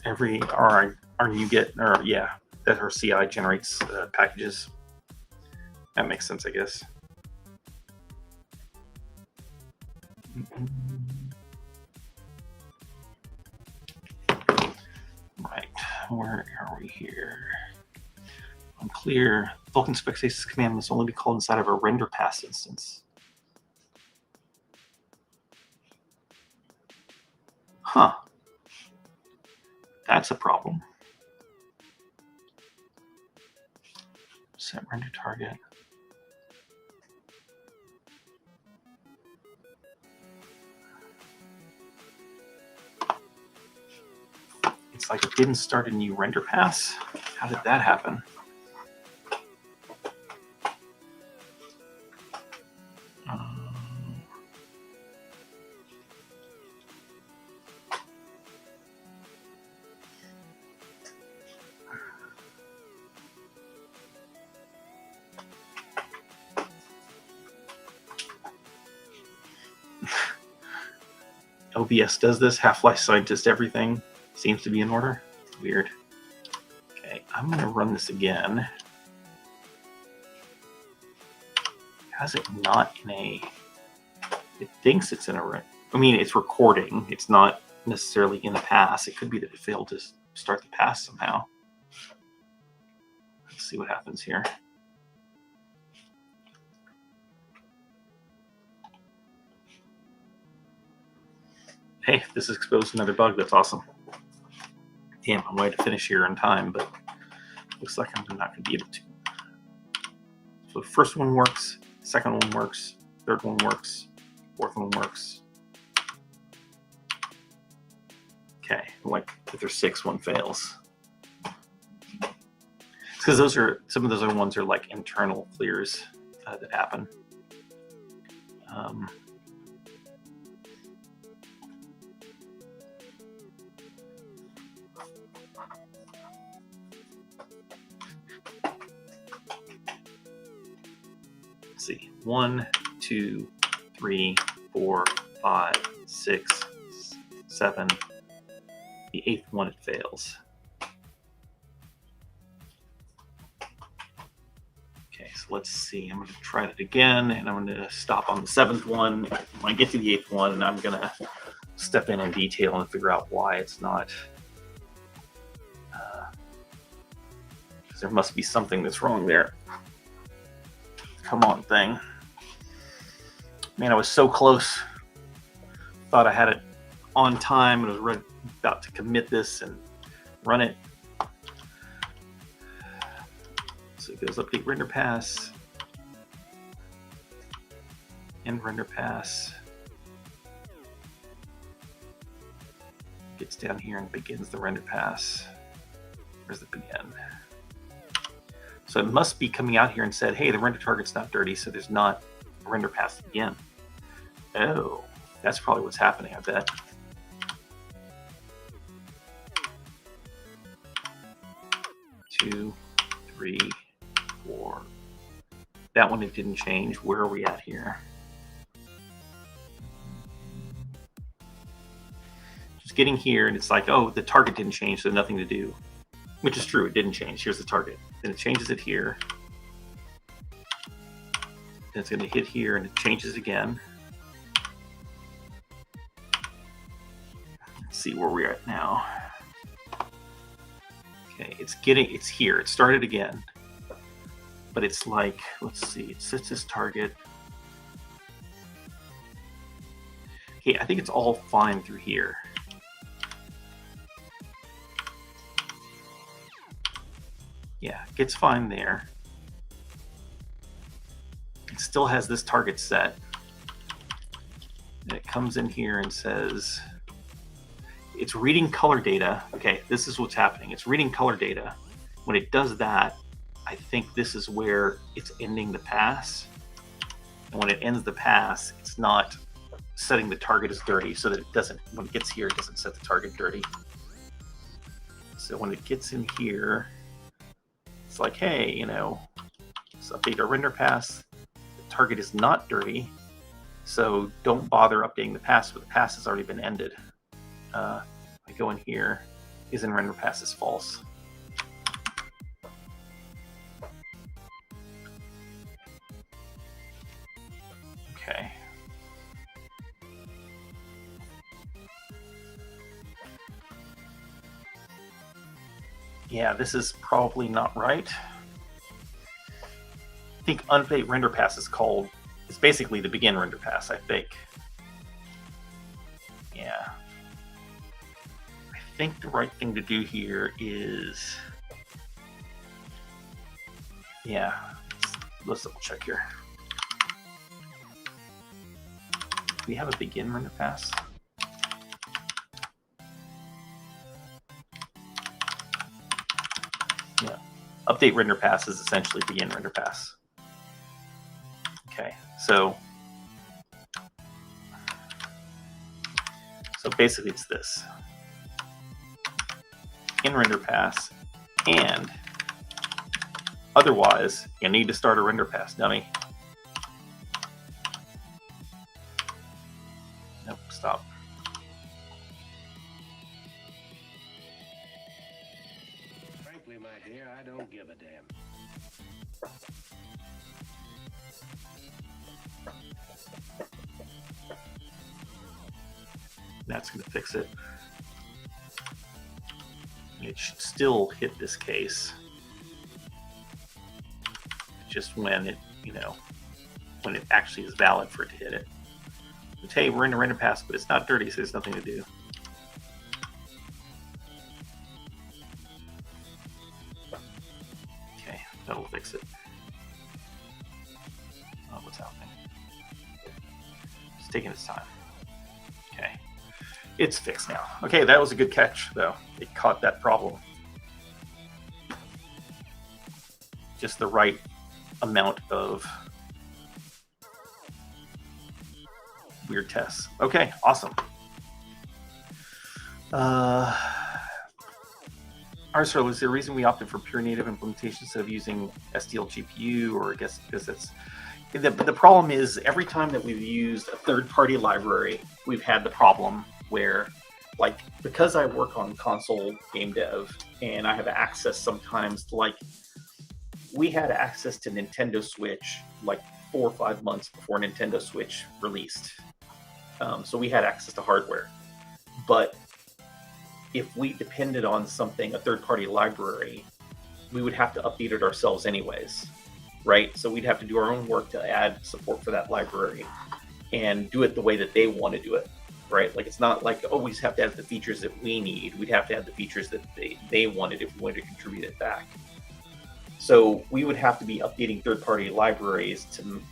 Every our NuGet, or yeah, that our CI generates packages. That makes sense, I guess. Right, where are we here? Unclear. Vulkan Spectasis command must only be called inside of a render pass instance. Huh. That's a problem. Set render target. It's like it didn't start a new render pass. How did that happen? OBS does this. Half-Life Scientist everything seems to be in order. Weird. Okay, I'm going to run this again. How's it not in a... It thinks it's in a... I mean, it's recording. It's not necessarily in a pass. It could be that it failed to start the pass somehow. Let's see what happens here. Hey, this has exposed another bug. That's awesome. Damn, I'm going to finish here in time, but looks like I'm not going to be able to. So the first one works, second one works, third one works, fourth one works. Okay, like if there's 6, one fails. It's because those are some of those other ones are like internal clears that happen. See, 1, 2, 3, 4, 5, 6, 7. The 8th one it fails. Okay, so let's see. I'm going to try it again, and I'm going to stop on the 7th one. When I get to the 8th one, I'm going to step in detail and figure out why it's not. Because there must be something that's wrong there. Come on, thing. Man, I was so close. Thought I had it on time and was about to commit this and run it. So it goes update render pass, end render pass, gets down here and begins the render pass. Where's the begin? So it must be coming out here and said, hey, the render target's not dirty, so there's not a render pass to begin. Oh, that's probably what's happening, I bet. Two, three, 4. That one, it didn't change. Where are we at here? Just getting here, and it's like, oh, the target didn't change, so nothing to do. Which is true, it didn't change. Here's the target. Then it changes it here. Then it's going to hit here, and it changes again. Let's see where we're at now. Okay, it's here. It started again. But it's like, let's see, it sets this target. Okay, I think it's all fine through here. Yeah, it gets fine there. It still has this target set. And it comes in here and says, it's reading color data. Okay, this is what's happening. It's reading color data. When it does that, I think this is where it's ending the pass. And when it ends the pass, it's not setting the target as dirty so that it doesn't, when it gets here, it doesn't set the target dirty. So when it gets in here, it's like, hey, you know, let's update our render pass. The target is not dirty, so don't bother updating the pass, but the pass has already been ended. I go in here, isn't render pass is false. Okay. Yeah, this is probably not right. I think unupdate render pass is called, it's basically the begin render pass, I think. Yeah. I think the right thing to do here is, yeah, let's double check here. Do we have a begin render pass? Yeah, update render pass is essentially begin render pass. Okay, so basically it's this. In render pass, and otherwise you need to start a render pass, dummy. Nope, stop. Frankly, my dear, I don't give a damn. That's going to fix it. It should still hit this case. Just when it, you know, when it actually is valid for it to hit it. But hey, we're in a render pass, but it's not dirty, so there's nothing to do. Okay, that'll fix it. Oh, what's happening? It's taking its time. Okay. It's fixed now. Okay, that was a good catch, though. It caught that problem. Just the right amount of weird tests. Okay, awesome. Arthur, is there a reason we opted for pure native implementation instead of using STL GPU? Or I guess because it's the problem is every time that we've used a third-party library, we've had the problem where, like, because I work on console game dev and I have access sometimes to, like, we had access to Nintendo Switch like 4 or 5 months before Nintendo Switch released. So we had access to hardware. But if we depended on something, a third-party library, we would have to update it ourselves anyways, right? So we'd have to do our own work to add support for that library and do it the way that they want to do it, right? Like, it's not like, oh, we just have to add the features that we need. We'd have to add the features that they wanted if we wanted to contribute it back. So we would have to be updating third-party libraries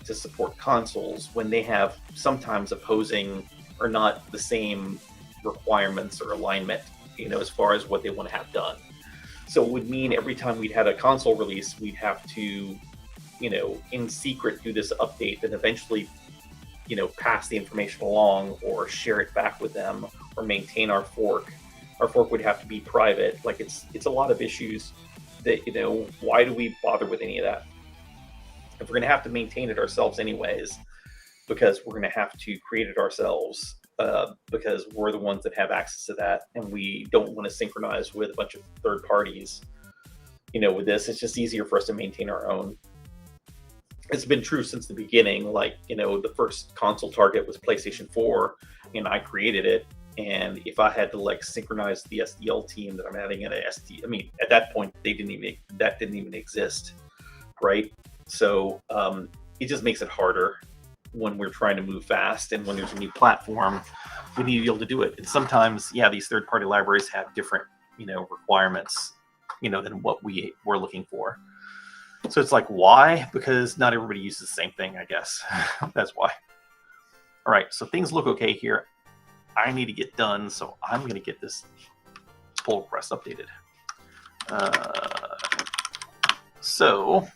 to support consoles when they have sometimes opposing or not the same requirements or alignment, as far as what they want to have done. So it would mean every time we'd had a console release, we'd have to, in secret do this update and eventually, pass the information along or share it back with them or maintain our fork. Our fork would have to be private. Like, it's a lot of issues that, why do we bother with any of that? If we're going to have to maintain it ourselves anyways, because we're going to have to create it ourselves, because we're the ones that have access to that, and we don't want to synchronize with a bunch of third parties, with this, it's just easier for us to maintain our own. It's been true since the beginning. Like, the first console target was PlayStation 4, and I created it. And if I had to synchronize the SDL team that I'm adding in at that point, that didn't even exist, right? So it just makes it harder when we're trying to move fast, and when there's a new platform, we need to be able to do it. And sometimes, these third-party libraries have different, requirements, than what we were looking for. So it's like, why? Because not everybody uses the same thing, I guess. That's why. All right, so things look okay here. I need to get done, so I'm going to get this pull request updated. So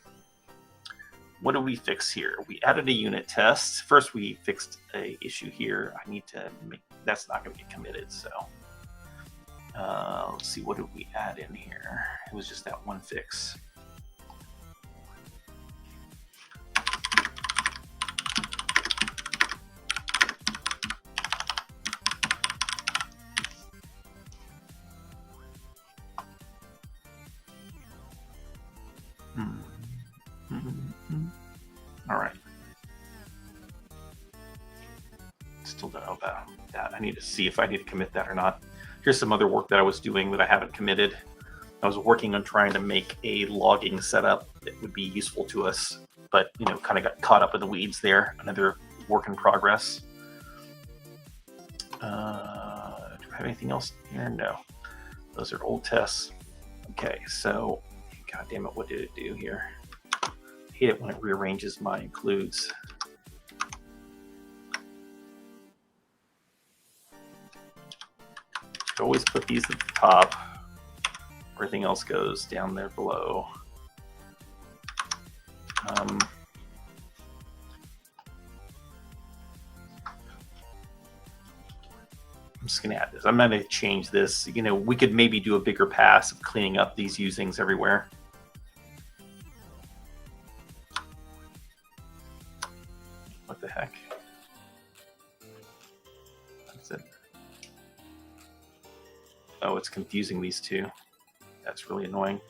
what do we fix here? We added a unit test. First, we fixed a issue here. I need to make, that's not going to get committed. So let's see, what did we add in here? It was just that one fix. All right. Still don't know about that. I need to see if I need to commit that or not. Here's some other work that I was doing that I haven't committed. I was working on trying to make a logging setup that would be useful to us, but kind of got caught up in the weeds there. Another work in progress. Do I have anything else here? No. Those are old tests. Okay, so God damn it, what did it do here? I hate it when it rearranges my includes. Always put these at the top. Everything else goes down there below. I'm just going to add this. I'm going to change this. We could maybe do a bigger pass of cleaning up these usings everywhere. What the heck? That's it. Oh, it's confusing these two. That's really annoying.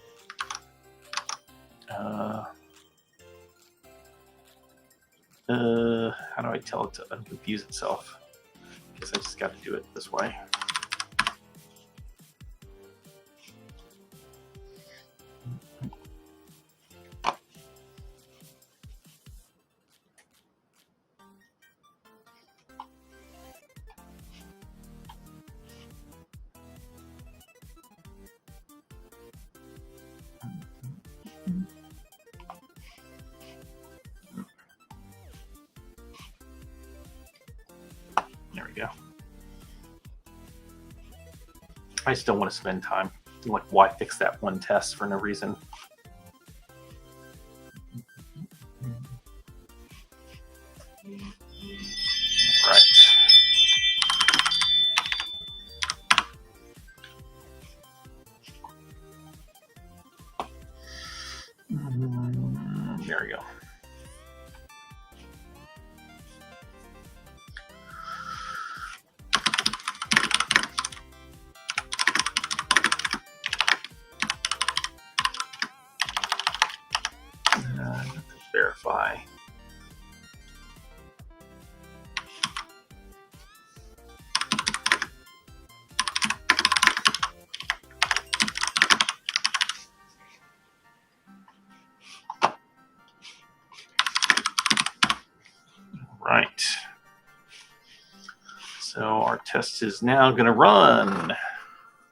How do I tell it to unconfuse itself? I guess I just got to do it this way. There we go. I just don't want to spend time. Like, why fix that one test for no reason? Right. There we go. Let's verify. Right. So our test is now going to run.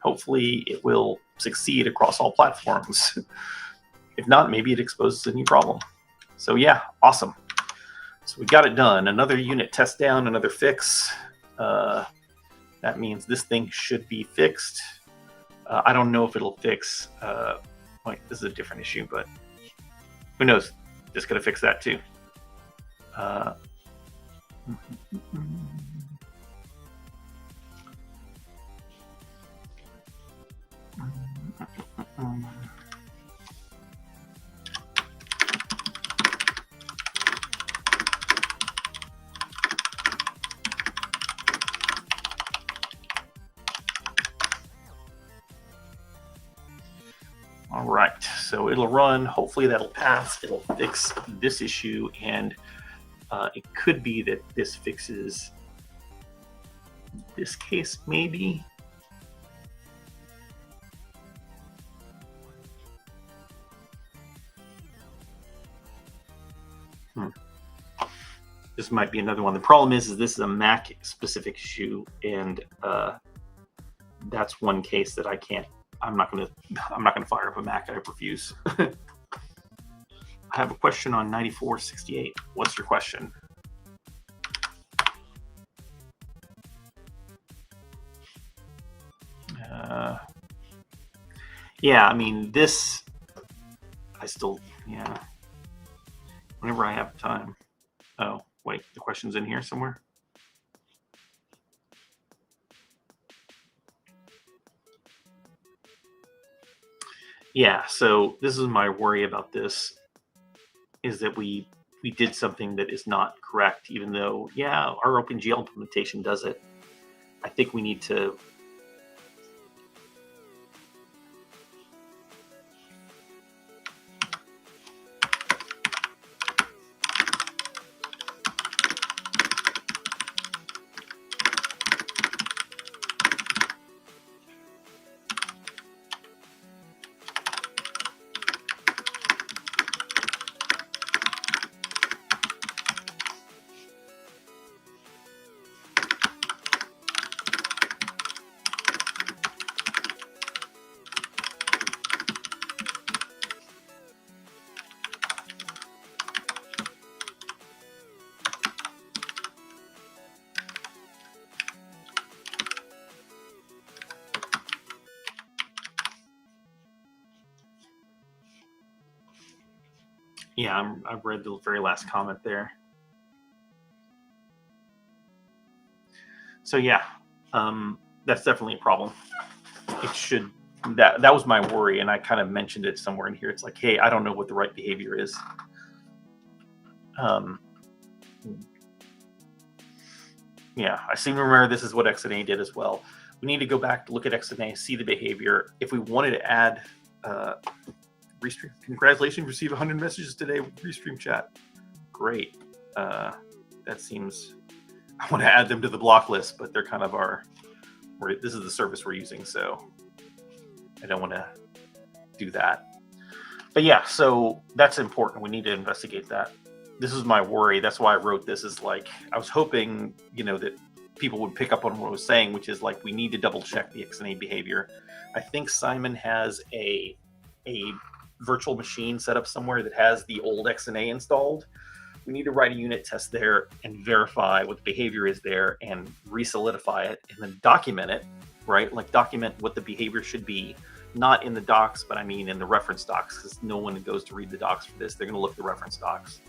Hopefully it will succeed across all platforms. If not, maybe it exposes a new problem. So yeah, awesome. So we got it done. Another unit test down, another fix. That means this thing should be fixed. I don't know if it'll fix. Wait, this is a different issue, but who knows? Just gonna fix that too. All right, so it'll run. Hopefully that'll pass. It'll fix this issue, and it could be that this fixes this case, maybe. This might be another one. The problem is this is a Mac specific issue, and that's one case that I can't. I'm not gonna fire up a Mac. I refuse. I have a question on 9468. What's your question? Yeah, I mean this. Yeah. Whenever I have time. Oh, wait, the question's in here somewhere. Yeah, so this is my worry about this, is that we did something that is not correct, even though, yeah, our OpenGL implementation does it. I think we need to yeah, I've read the very last comment there. So yeah, that's definitely a problem. It should. That was my worry, and I kind of mentioned it somewhere in here. It's like, hey, I don't know what the right behavior is. Yeah, I seem to remember this is what XNA did as well. We need to go back to look at XNA, see the behavior. If we wanted to add Restream, congratulations, receive 100 messages today with Restream chat. Great. That seems, I want to add them to the block list, but they're kind of this is the service we're using, so I don't want to do that. But yeah, so that's important. We need to investigate that. This is my worry. That's why I wrote this, is like, I was hoping, that people would pick up on what I was saying, which is like, we need to double check the XNA behavior. I think Simon has a virtual machine set up somewhere that has the old XNA installed. We need to write a unit test there and verify what the behavior is there and re-solidify it, and then document it, right? Like document what the behavior should be, not in the docs, but I mean in the reference docs, because no one goes to read the docs for this. They're going to look at the reference docs.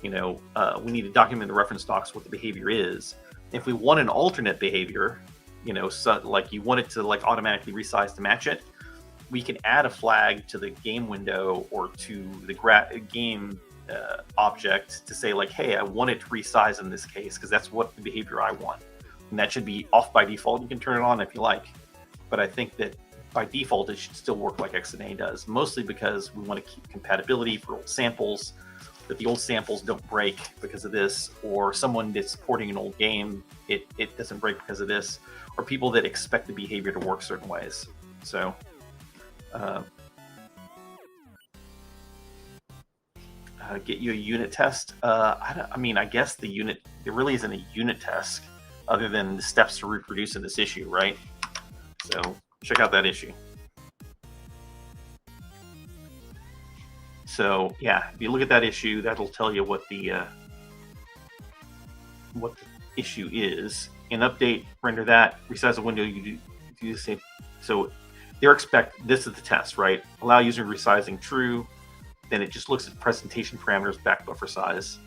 We need to document the reference docs what the behavior is. If we want an alternate behavior, so like you want it to like automatically resize to match it, we can add a flag to the game window or to the game object to say like, hey, I want it to resize in this case because that's what the behavior I want. And that should be off by default. You can turn it on if you like. But I think that by default, it should still work like XNA does, mostly because we want to keep compatibility for old samples, that the old samples don't break because of this, or someone that's porting an old game, it doesn't break because of this, or people that expect the behavior to work certain ways. So, get you a unit test. I mean, I guess the unit, there really isn't a unit test other than the steps to reproducing this issue, right? So check out that issue. So yeah, if you look at that issue, that'll tell you what the issue is. In update, render that, resize the window, you do the same. So they're expect, this is the test, right? Allow user resizing true. Then it just looks at presentation parameters, back buffer size.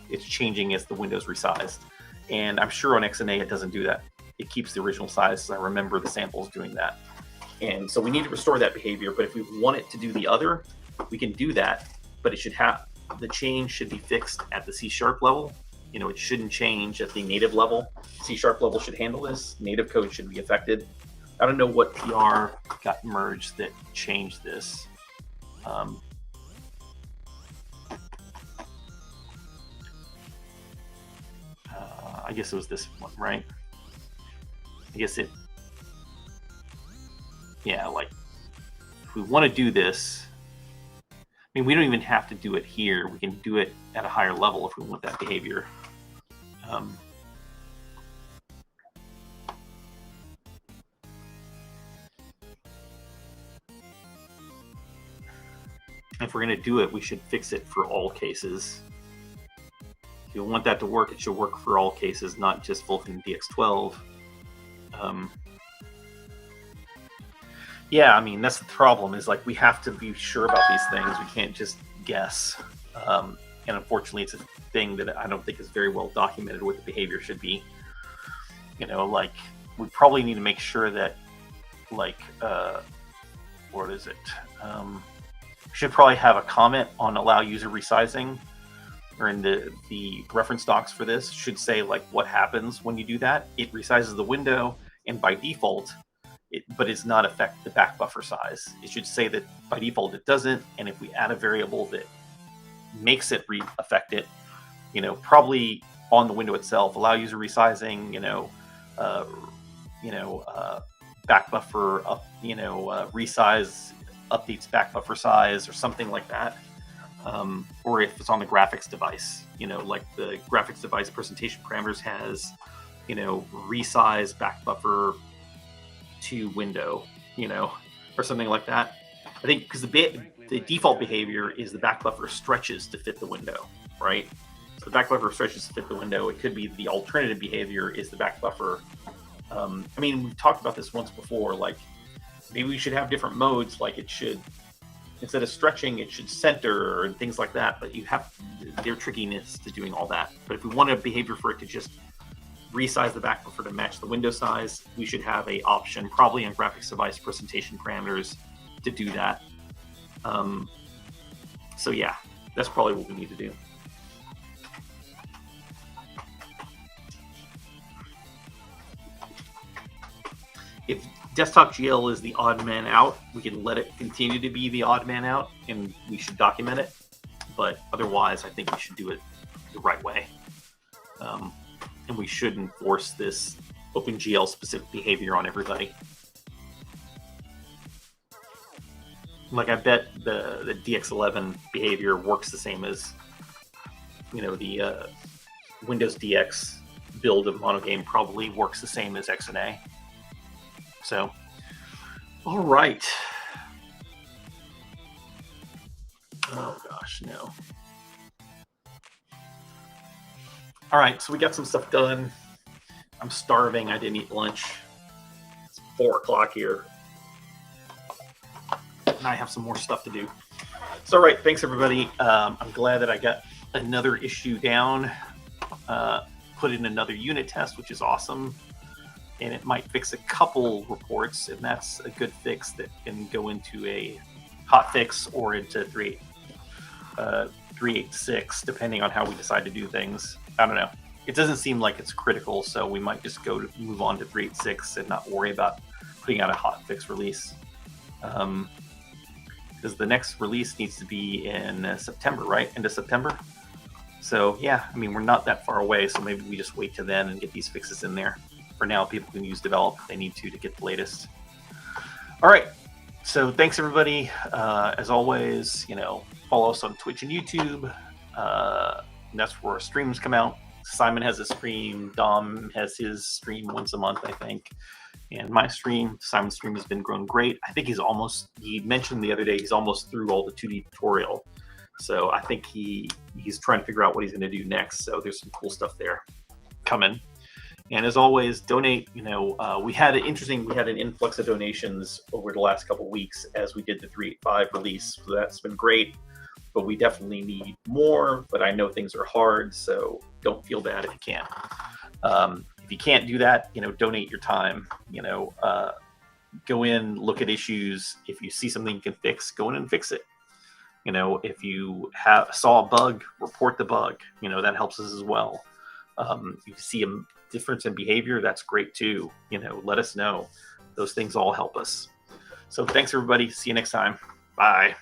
It's changing as the window's resized. And I'm sure on XNA it doesn't do that. It keeps the original size. I remember the samples doing that. And so we need to restore that behavior, but if we want it to do the other, we can do that, but it should have, the change should be fixed at the C# level. You know, it shouldn't change at the native level. C# level should handle this. Native code should be affected. I don't know what PR got merged that changed this. I guess it was this one, right? I guess it, yeah, like if we want to do this, I mean, we don't even have to do it here. We can do it at a higher level if we want that behavior. If we're going to do it, we should fix it for all cases. If you want that to work, it should work for all cases, not just Vulkan DX12. Yeah, I mean, that's the problem, is like we have to be sure about these things. We can't just guess. And unfortunately, it's a thing that I don't think is very well documented what the behavior should be. You know, like we probably need to make sure that, like, what is it? We should probably have a comment on allow user resizing, or in the reference docs for this should say like what happens when you do that. It resizes the window, and by default, but it's not affect the back buffer size. It should say that by default it doesn't, and if we add a variable that makes it affect it, you know, probably on the window itself, allow user resizing, back buffer up, resize updates back buffer size or something like that. Or if it's on the graphics device, like the graphics device presentation parameters has, resize back buffer to window, or something like that. I think because the default behavior is the back buffer stretches to fit the window, right? So the back buffer stretches to fit the window. It could be the alternative behavior is the back buffer. I mean, we've talked about this once before, like maybe we should have different modes, like it should, instead of stretching, it should center and things like that, but you have their trickiness to doing all that. But if we want a behavior for it to just resize the back buffer to match the window size, we should have a option, probably on graphics device presentation parameters, to do that. So yeah, that's probably what we need to do. If desktop GL is the odd man out, we can let it continue to be the odd man out, and we should document it. But otherwise, I think we should do it the right way. And we should enforce this OpenGL specific behavior on everybody. Like I bet the DX11 behavior works the same as, the Windows DX build of MonoGame probably works the same as XNA. So, all right. Oh gosh, no. All right, so we got some stuff done. I'm starving. I didn't eat lunch. It's 4 o'clock here. And I have some more stuff to do. So, all right, thanks everybody. I'm glad that I got another issue down. Put in another unit test, which is awesome. And it might fix a couple reports, and that's a good fix that can go into a hot fix or into 3.8.6, depending on how we decide to do things. I don't know. It doesn't seem like it's critical, so we might just move on to 3.8.6 and not worry about putting out a hot fix release. because the next release needs to be in September, right? End of September. So yeah, I mean, we're not that far away, so maybe we just wait to then and get these fixes in there. For now, people can use develop if they need to get the latest. All right, so thanks everybody. As always, follow us on Twitch and YouTube. That's where our streams come out. Simon has a stream. Dom has his stream once a month, I think. And my stream, Simon's stream, has been growing great. I think he mentioned the other day, he's almost through all the 2D tutorial. So I think he's trying to figure out what he's going to do next. So there's some cool stuff there coming. And as always, donate. We had an influx of donations over the last couple of weeks as we did the 3.5 release. So that's been great. But we definitely need more. But I know things are hard, so don't feel bad if you can't. If you can't do that, donate your time. Go in, look at issues. If you see something you can fix, go in and fix it. If you saw a bug, report the bug. That helps us as well. If you see a difference in behavior, that's great too. Let us know. Those things all help us. So thanks everybody. See you next time. Bye.